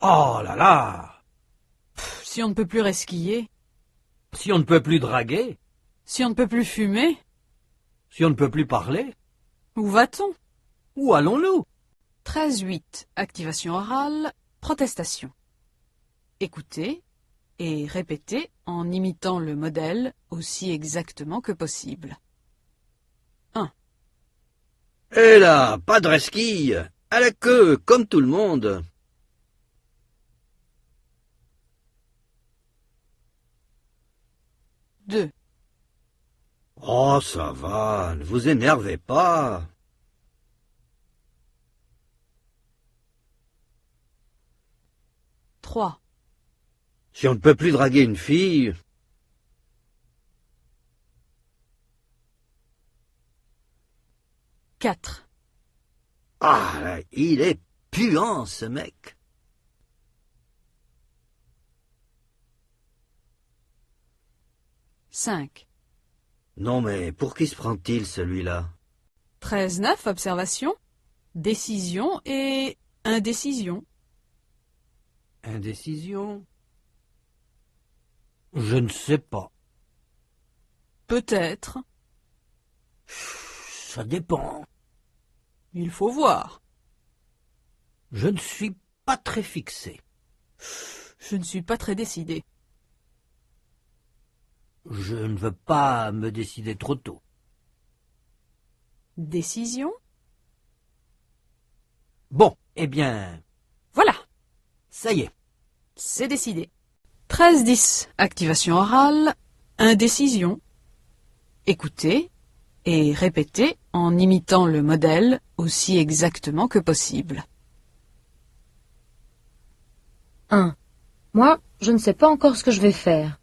Oh là là. Si on ne peut plus resquiller, Si on ne peut plus draguer, si on ne peut plus fumer, si on ne peut plus parler, où va-t-on? où allons-nous? 13.8. Activation orale, protestation. Écoutez et répétez en imitant le modèle aussi exactement que possible. 1. Et là, pas de resquille, à la queue, comme tout le monde. 2. Oh, ça va, ne vous énervez pas. 3. Si on ne peut plus draguer une fille, 4. ah, là, il est puant, ce mec. 5. Non, mais pour qui se prend-il, celui-là? 13.9. Observation, décision et indécision. Indécision? Je ne sais pas. Peut-être. Ça dépend. Il faut voir. Je ne suis pas très fixé. Je ne suis pas très décidé. Je ne veux pas me décider trop tôt. Décision? Bon, eh bien, Voilà, ça y est. c'est décidé. 13.10. Activation orale, indécision. Écoutez et répétez en imitant le modèle aussi exactement que possible. 1. Moi, je ne sais pas encore ce que je vais faire.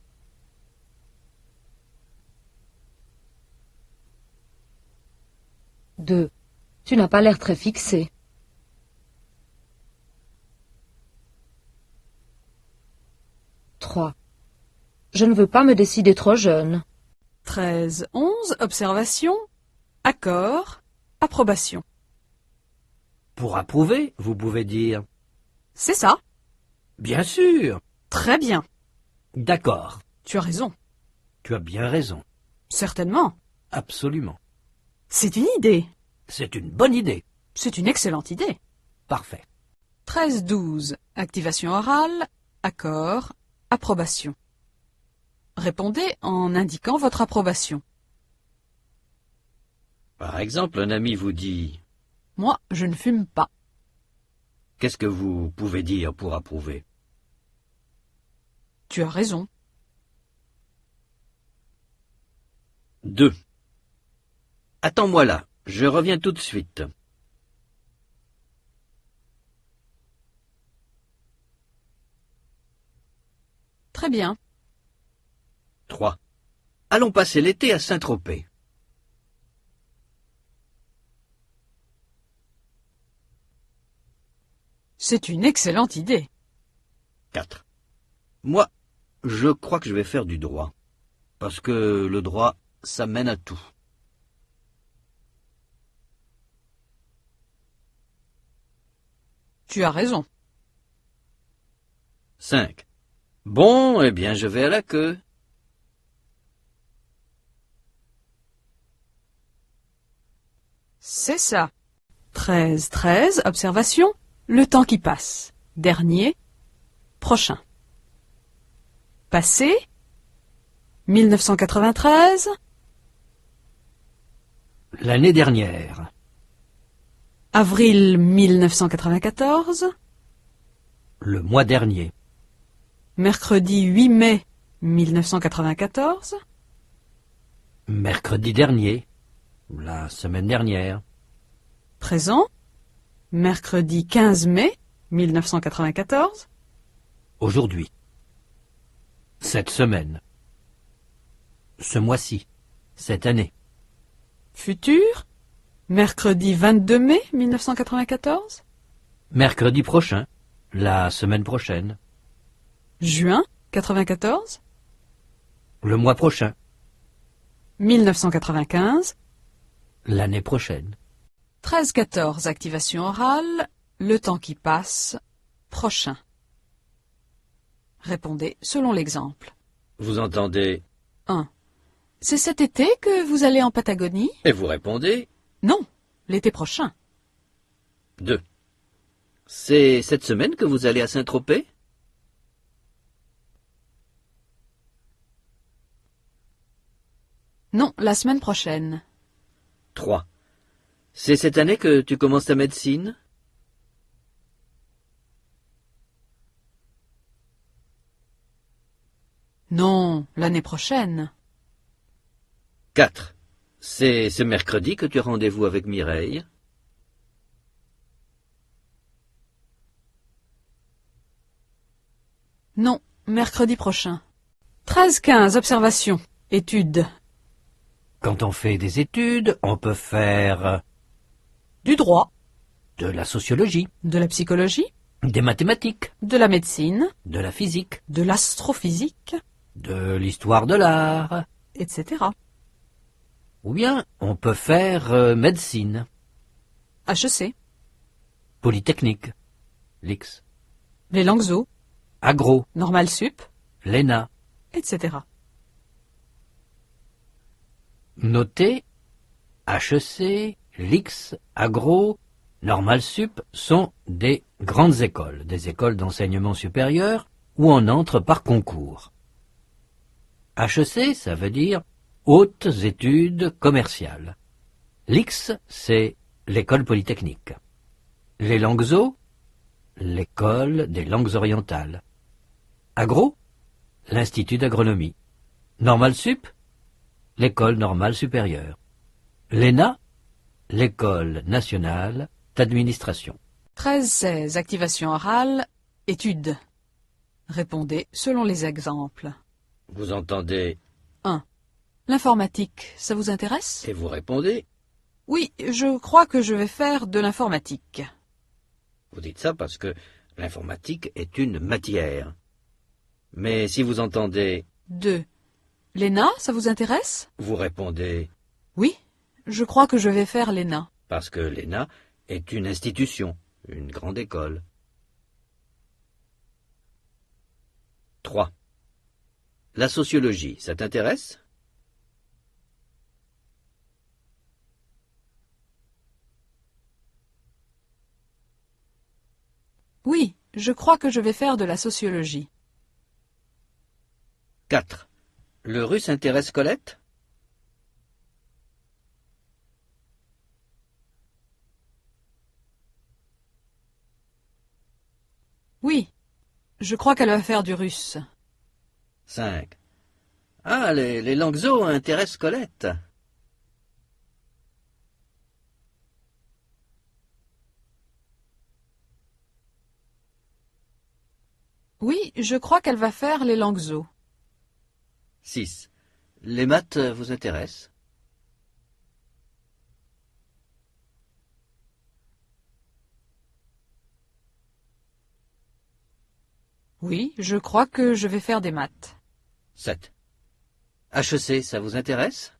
2. Tu n'as pas l'air très fixé. 3. Je ne veux pas me décider trop jeune. 13, 11, observation, accord, approbation. Pour approuver, vous pouvez dire « C'est ça. bien sûr, Très bien. d'accord, Tu as raison. tu as bien raison, Certainement. absolument. C'est une idée. C'est une bonne idée. C'est une excellente idée. Parfait. 13, 12, activation orale, accord, approbation. Répondez en indiquant votre approbation. Par exemple, un ami vous dit Moi, je ne fume pas. « Qu'est-ce que vous pouvez dire pour approuver ?» Tu as raison. 2. Attends-moi là, je reviens tout de suite. Très bien. 3. Allons passer l'été à Saint-Tropez. C'est une excellente idée. 4. Moi, je crois que je vais faire du droit. Parce que le droit, ça mène à tout. Tu as raison. 5. Bon, eh bien, je vais à la queue. C'est ça. 13, 13, observation, le temps qui passe. Dernier, prochain. Passé, 1993, L'année dernière, avril 1994, le mois dernier, mercredi 8 mai 1994, mercredi dernier, la semaine dernière, présent, mercredi 15 mai 1994, aujourd'hui, cette semaine, ce mois-ci, cette année, futur, mercredi 22 mai 1994, mercredi prochain, la semaine prochaine, juin 94, le mois prochain, 1995, l'année prochaine. 13-14, activation orale, le temps qui passe, prochain. Répondez selon l'exemple. Vous entendez 1. C'est cet été que vous allez en Patagonie? et vous répondez Non, l'été prochain. 2. C'est cette semaine que vous allez à Saint-Tropez? Non, la semaine prochaine. 3. C'est cette année que tu commences ta médecine? Non, l'année prochaine. 4. C'est ce mercredi que tu as rendez-vous avec Mireille? Non, mercredi prochain. 13-15, observation, étude. Quand on fait des études, on peut faire Du droit, de la sociologie, de la psychologie, des mathématiques, de la médecine, de la physique, de l'astrophysique, de l'histoire de l'art, etc. ou bien on peut faire médecine, HEC, polytechnique, l'X, les langues O, agro, normal sup, l'ENA. etc. Notez, HEC, l'X, agro, normal sup sont des grandes écoles, des écoles d'enseignement supérieur où on entre par concours. HEC, ça veut dire hautes études commerciales. L'X, c'est l'école polytechnique. Les langues O, l'école des langues orientales. Agro, l'Institut d'agronomie. Normal sup, l'école normale supérieure. L'ENA, l'École nationale d'administration. 13-16, activation orale, étude. Répondez selon les exemples. Vous entendez 1. L'informatique, ça vous intéresse? et vous répondez. Oui, je crois que je vais faire de l'informatique. Vous dites ça parce que l'informatique est une matière. Mais si vous entendez 2. L'ENA, ça vous intéresse? vous répondez Oui, je crois que je vais faire l'ENA. parce que l'ENA est une institution, une grande école. 3. La sociologie, ça t'intéresse? Oui, je crois que je vais faire de la sociologie. 4. Le russe intéresse Colette? Oui, je crois qu'elle va faire du russe. 5. Ah, les langues zo intéressent Colette. Oui, je crois qu'elle va faire les langues zo. 6. Les maths vous intéressent? Oui, je crois que je vais faire des maths. 7. HEC, ça vous intéresse?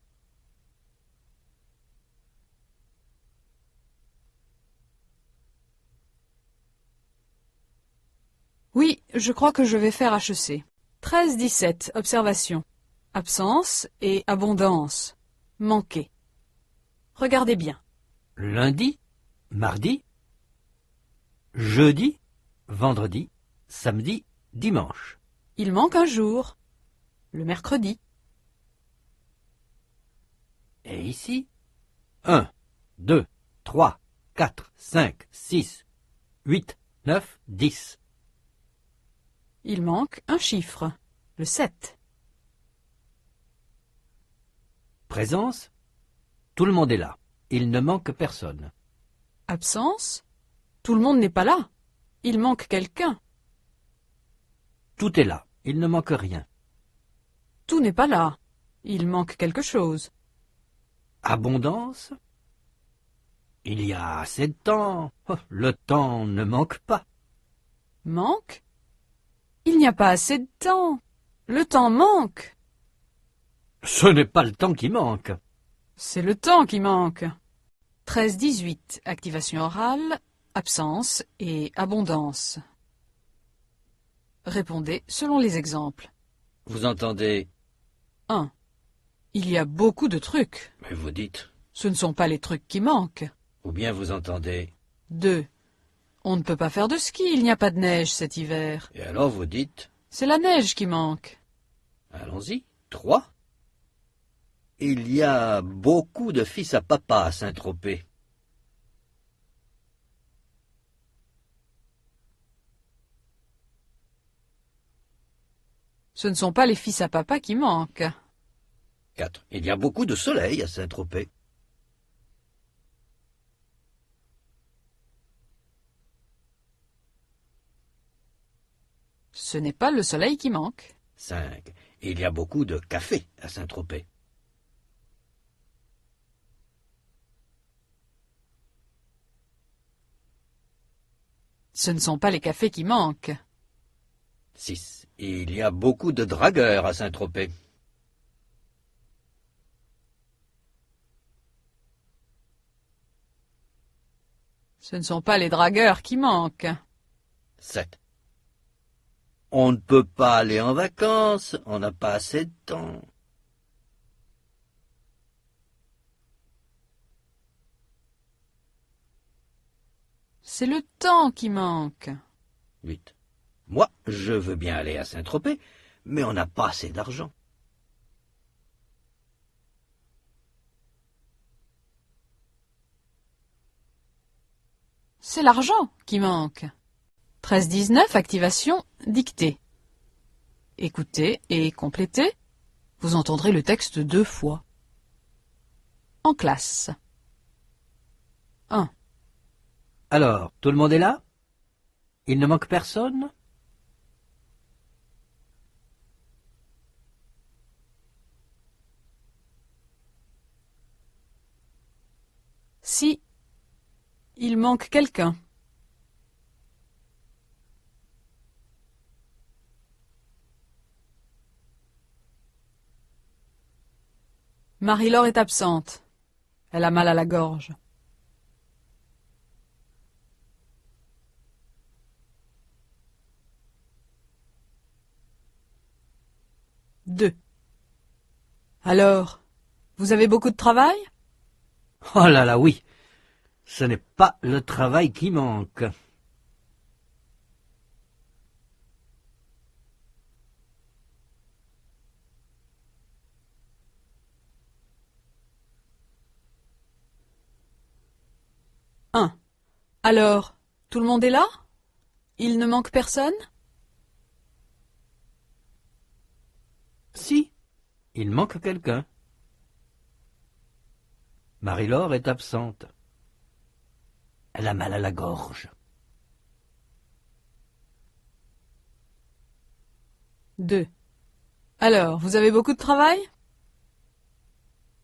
Oui, je crois que je vais faire HEC. 13-17, observation. Absence et abondance. Manquer. Regardez bien. Lundi, mardi, jeudi, vendredi, samedi, dimanche. Il manque un jour. Le mercredi. Et ici, 1, 2, 3, 4, 5, 6, 8, 9, 10. Il manque un chiffre. Le 7. Présence, tout le monde est là. Il ne manque personne. Absence. Tout le monde n'est pas là. Il manque quelqu'un. Tout est là. Il ne manque rien. Tout n'est pas là. Il manque quelque chose. Abondance, il y a assez de temps. Oh, le temps ne manque pas. Manque. Il n'y a pas assez de temps. Le temps manque. Ce n'est pas le temps qui manque. C'est le temps qui manque. 13-18, activation orale, absence et abondance. Répondez selon les exemples. Vous entendez 1. Il y a beaucoup de trucs. mais vous dites. Ce ne sont pas les trucs qui manquent. Ou bien vous entendez 2. On ne peut pas faire de ski, il n'y a pas de neige cet hiver. et alors vous dites. C'est la neige qui manque. Allons-y. 3. Il y a beaucoup de fils à papa à Saint-Tropez. Ce ne sont pas les fils à papa qui manquent. 4. Il y a beaucoup de soleil à Saint-Tropez. Ce n'est pas le soleil qui manque. 5. Il y a beaucoup de café à Saint-Tropez. Ce ne sont pas les cafés qui manquent. 6. Il y a beaucoup de dragueurs à Saint-Tropez. Ce ne sont pas les dragueurs qui manquent. 7. On ne peut pas aller en vacances, on n'a pas assez de temps. C'est le temps qui manque. 8. Moi, je veux bien aller à Saint-Tropez, mais on n'a pas assez d'argent. C'est l'argent qui manque. 13-19, activation, dictée. Écoutez et complétez. Vous entendrez le texte 2 fois. En classe. 1. Alors, tout le monde est là? Il ne manque personne? Si. Il manque quelqu'un. Marie-Laure est absente. Elle a mal à la gorge. Deux. Alors, vous avez beaucoup de travail? Oh là là, oui. Ce n'est pas le travail qui manque. Un. Alors, tout le monde est là? Il ne manque personne? Si, il manque quelqu'un. Marie-Laure est absente. Elle a mal à la gorge. 2. Alors, vous avez beaucoup de travail?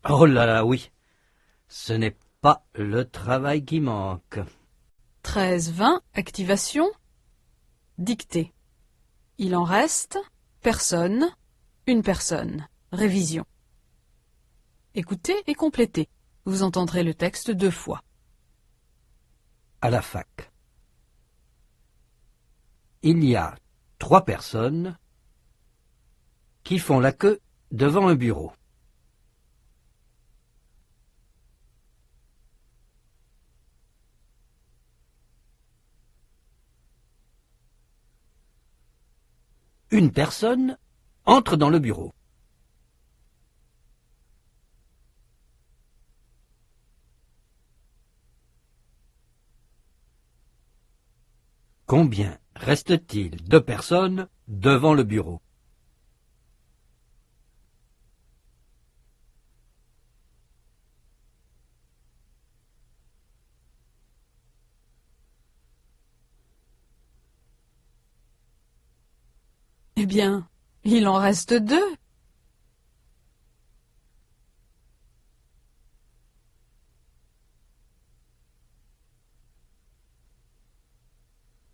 Oh là là, oui. Ce n'est pas le travail qui manque. 13-20, activation. Dictée. Il en reste personne, une personne. Révision. Écoutez et complétez. Vous entendrez le texte 2 fois. À la fac. Il y a 3 personnes qui font la queue devant un bureau. Une personne entre dans le bureau. Combien reste-t-il de personnes devant le bureau? Eh bien, il en reste 2.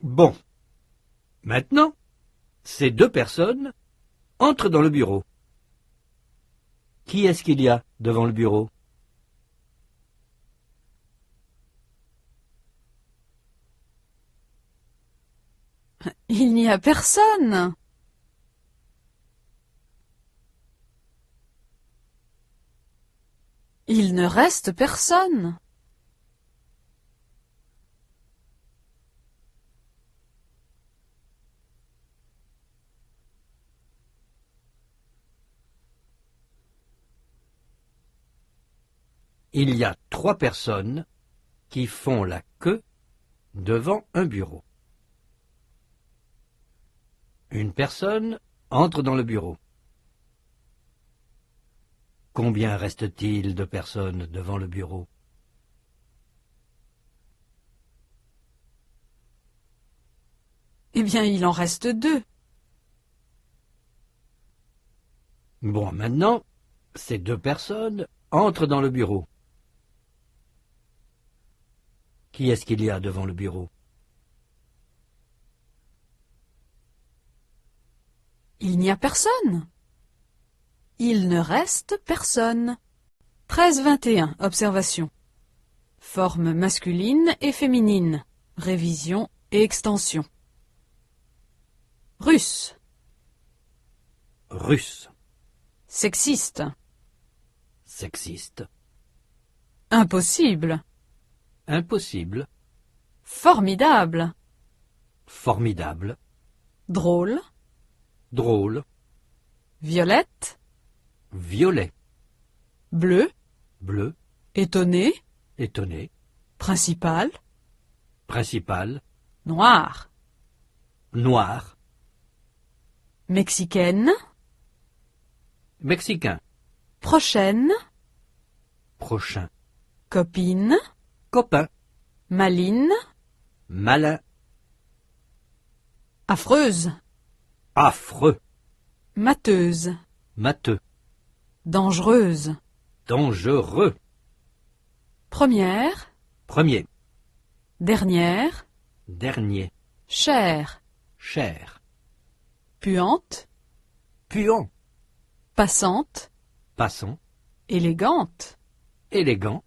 Bon. Maintenant, ces 2 personnes entrent dans le bureau. Qui est-ce qu'il y a devant le bureau? Il n'y a personne. Il ne reste personne. Il y a 3 personnes qui font la queue devant un bureau. Une personne entre dans le bureau. Combien reste-t-il de personnes devant le bureau? Eh bien, il en reste 2. Bon, maintenant, ces 2 personnes entrent dans le bureau. Qui est-ce qu'il y a devant le bureau? Il n'y a personne. Il ne reste personne. 13-21, observation. Forme masculine et féminine. Révision et extension. Russe. Russe. Sexiste. Sexiste. Impossible. Impossible. Formidable. Formidable. Drôle. Drôle. Violette. Violet. Bleu. Bleu. Étonné. Étonné. Principal. Principal. Noir. Noir. Mexicaine. Mexicain. Prochaine. Prochain. Copine. Copain. Maline, malin, affreuse, affreux, mateuse, mateux, dangereuse, dangereux, première, premier, dernière, dernier, chère, cher, puante, puant, passante, passant, élégante, élégant,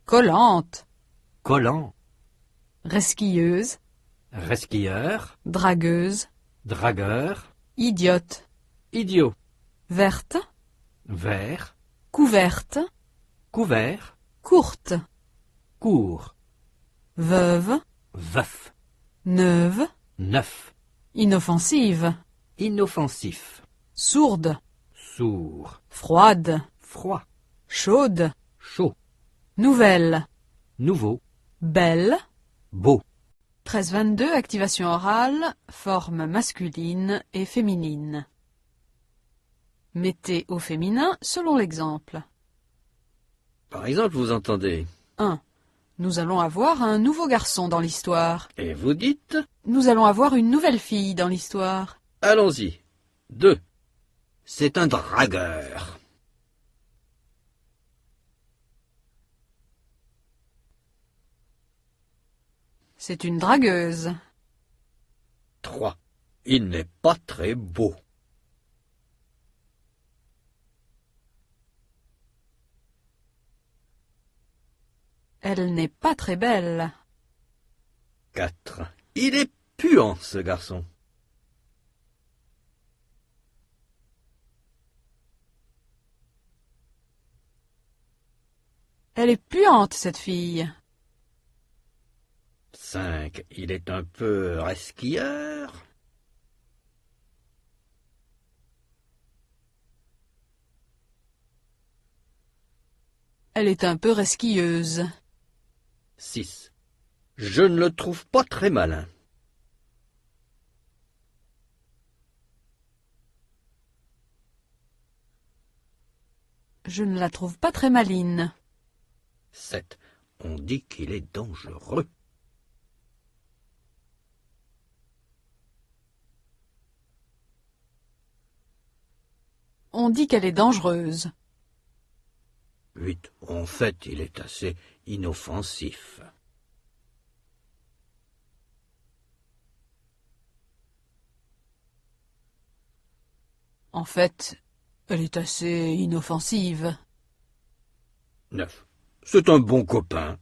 collante, collant, resquilleuse, resquilleur, dragueuse, dragueur, idiote, idiot, verte, vert, couverte, couvert, courte, court, veuve, veuf, neuve, neuf, inoffensive, inoffensif, sourde, sourd, froide, froid, chaude, chaud, nouvelle, nouveau, belle. beau. 13-22, activation orale, forme masculine et féminine. Mettez au féminin selon l'exemple. Par exemple, vous entendez 1. Nous allons avoir un nouveau garçon dans l'histoire. et vous dites Nous allons avoir une nouvelle fille dans l'histoire. allons-y. 2. C'est un dragueur. C'est une dragueuse. 3. Il n'est pas très beau. Elle n'est pas très belle. 4. Il est puant, ce garçon. Elle est puante, cette fille. 5. Il est un peu resquilleur. 'Elle est un peu resquilleuse. 6. Je ne le trouve pas très malin. 'Je ne la trouve pas très maline. 7. On dit qu'il est dangereux. 'On dit qu'elle est dangereuse. 8. En fait, il est assez inoffensif. 'En fait, elle est assez inoffensive. 9. C'est un bon copain.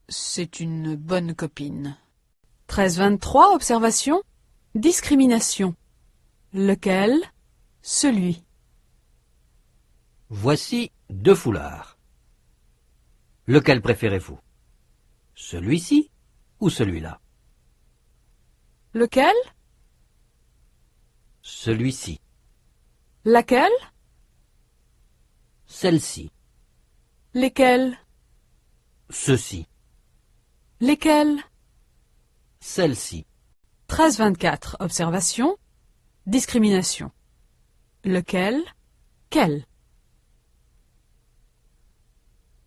'C'est une bonne copine. 13-23, observation. Discrimination. Lequel? Celui. Voici 2 foulards. Lequel préférez-vous? Celui-ci ou celui-là? Lequel? Celui-ci. Laquelle? Celle-ci. Lesquels? Ceux-ci. Lesquels? Celle-ci. 13-24, observation. Discrimination. Lequel? Quel?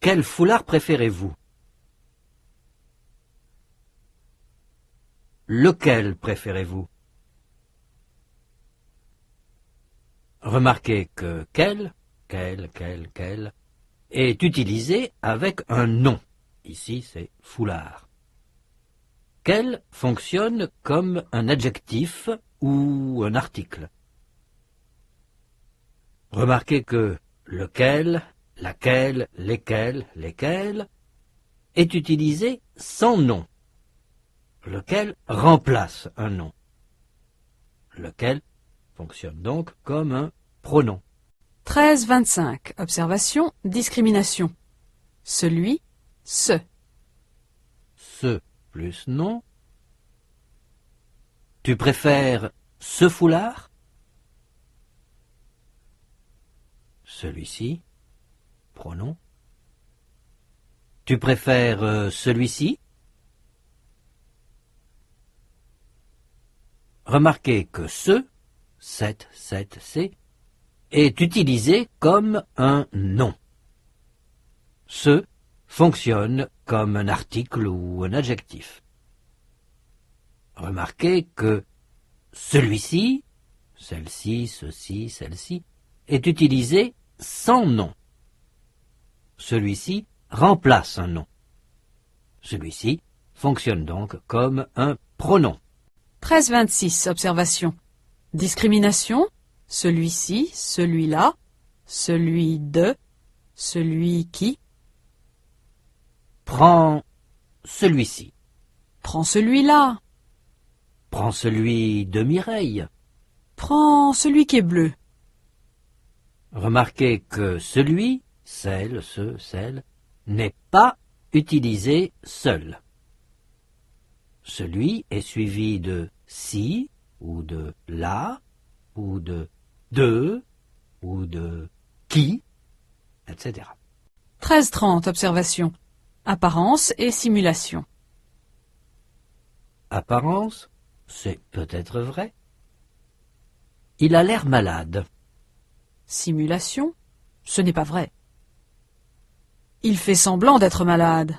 Quel foulard préférez-vous? Lequel préférez-vous? Remarquez que quel est utilisé avec un nom. Ici, c'est foulard. Quel fonctionne comme un adjectif ou un article. Remarquez que lequel, laquelle, lesquels est utilisé sans nom. Lequel remplace un nom. Lequel fonctionne donc comme un pronom. 13-25, observation, discrimination. Celui, ce. Ce plus nom. Tu préfères ce foulard? Celui-ci, pronom. Tu préfères celui-ci? Remarquez que ce, c'est, est utilisé comme un nom. Ce fonctionne comme un article ou un adjectif. Remarquez que celui-ci, celle-ci, ceci, celle-ci, est utilisé sans nom. Celui-ci remplace un nom. Celui-ci fonctionne donc comme un pronom. 13-26, observation. Discrimination, celui-ci, celui-là, celui de, celui qui. Prends celui-ci. Prends celui-là. Prends celui de Mireille. Prends celui qui est bleu. Remarquez que celui, celle, ce, celle, n'est pas utilisé seul. Celui est suivi de si, ou de la, ou de ou de qui, etc. 13-30, observation. Apparence et simulation. Apparence, c'est peut-être vrai. Il a l'air malade. Simulation, ce n'est pas vrai. Il fait semblant d'être malade.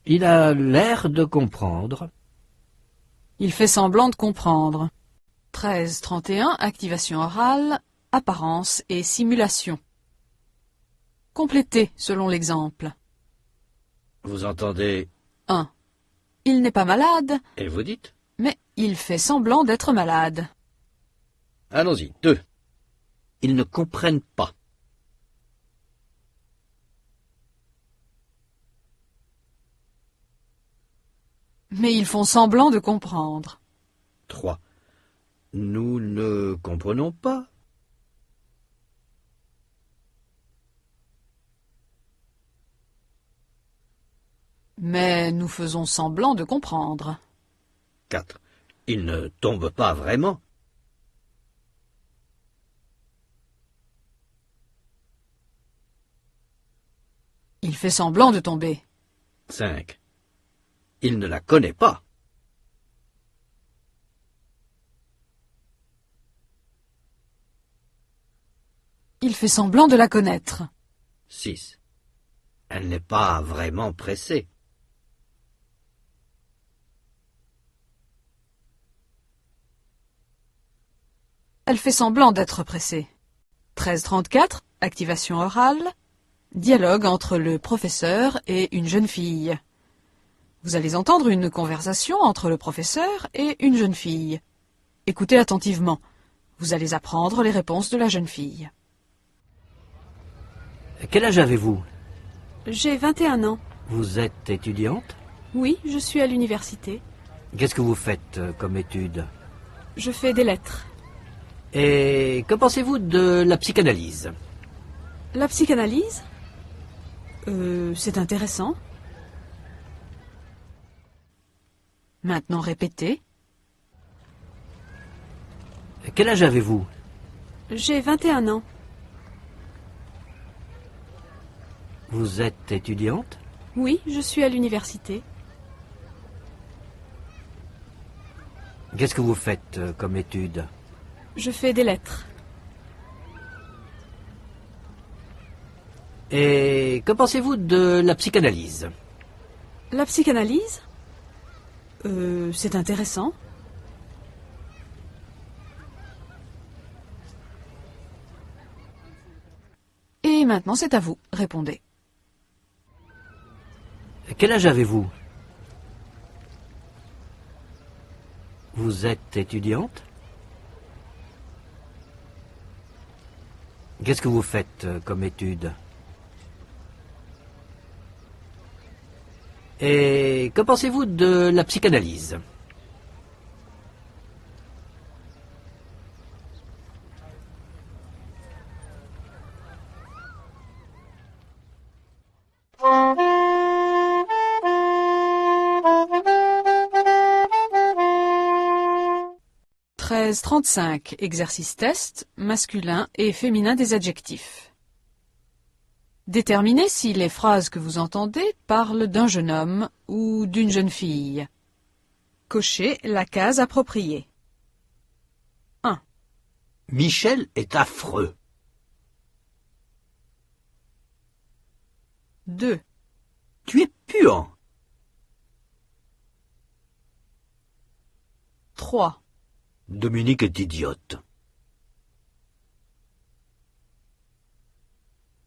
Il a l'air de comprendre. Il fait semblant de comprendre. 13-31, activation orale, apparence et simulation. Complétez selon l'exemple. Vous entendez 1. Il n'est pas malade, et vous dites? mais il fait semblant d'être malade. Allons-y. 2. Ils ne comprennent pas. Mais ils font semblant de comprendre. 3. Nous ne comprenons pas. Mais nous faisons semblant de comprendre. 4. Ils ne tombent pas vraiment. Il fait semblant de tomber. 5. Il ne la connaît pas. Il fait semblant de la connaître. 6. Elle n'est pas vraiment pressée. Elle fait semblant d'être pressée. 13-34, activation orale, dialogue entre le professeur et une jeune fille. Vous allez entendre une conversation entre le professeur et une jeune fille. Écoutez attentivement. Vous allez apprendre les réponses de la jeune fille. Quel âge avez-vous? J'ai 21 ans. Vous êtes étudiante? Oui, je suis à l'université. Qu'est-ce que vous faites comme étude? Je fais des lettres. Et que pensez-vous de la psychanalyse? La psychanalyse? C'est intéressant. Maintenant répétez. Quel âge avez-vous? J'ai 21 ans. Vous êtes étudiante? Oui, je suis à l'université. Qu'est-ce que vous faites comme étude? Je fais des lettres. Et que pensez-vous de la psychanalyse? La psychanalyse? C'est intéressant. Et maintenant, c'est à vous. Répondez. Quel âge avez-vous? Vous êtes étudiante? Qu'est-ce que vous faites comme étude? Et que pensez-vous de la psychanalyse? « 13-35, exercice test, masculin et féminin des adjectifs. Déterminez si les phrases que vous entendez parlent d'un jeune homme ou d'une jeune fille. Cochez la case appropriée. 1. Michel est affreux. 2, Tu es puant. 3, Dominique est idiote.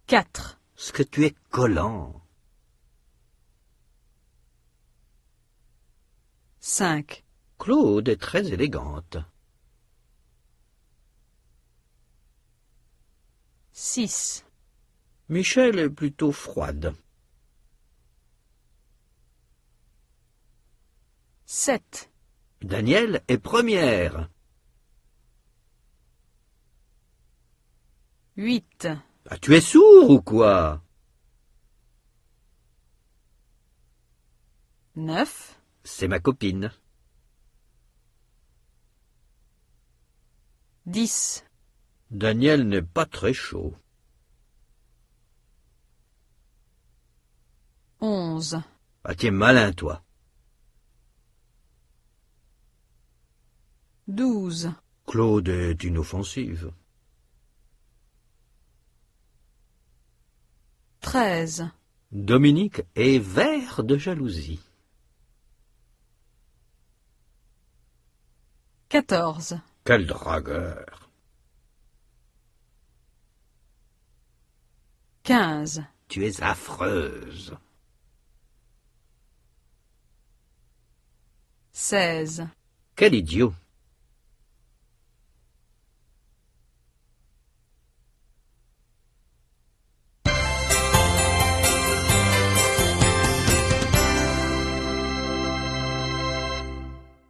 4, Ce que tu es collant. 5, Claude est très élégante. 6, Michel est plutôt froide. 7, Daniel est première. 8, Ah, tu es sourd ou quoi? 9, C'est ma copine. 10, Daniel n'est pas très chaud. 11, Ah, tu es malin, toi. 12, Claude est inoffensive. 13, Dominique est vert de jalousie. 14, Quel dragueur. 15, Tu es affreuse. 16, Quel idiot.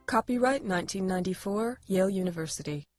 Copyright 1994, Yale University.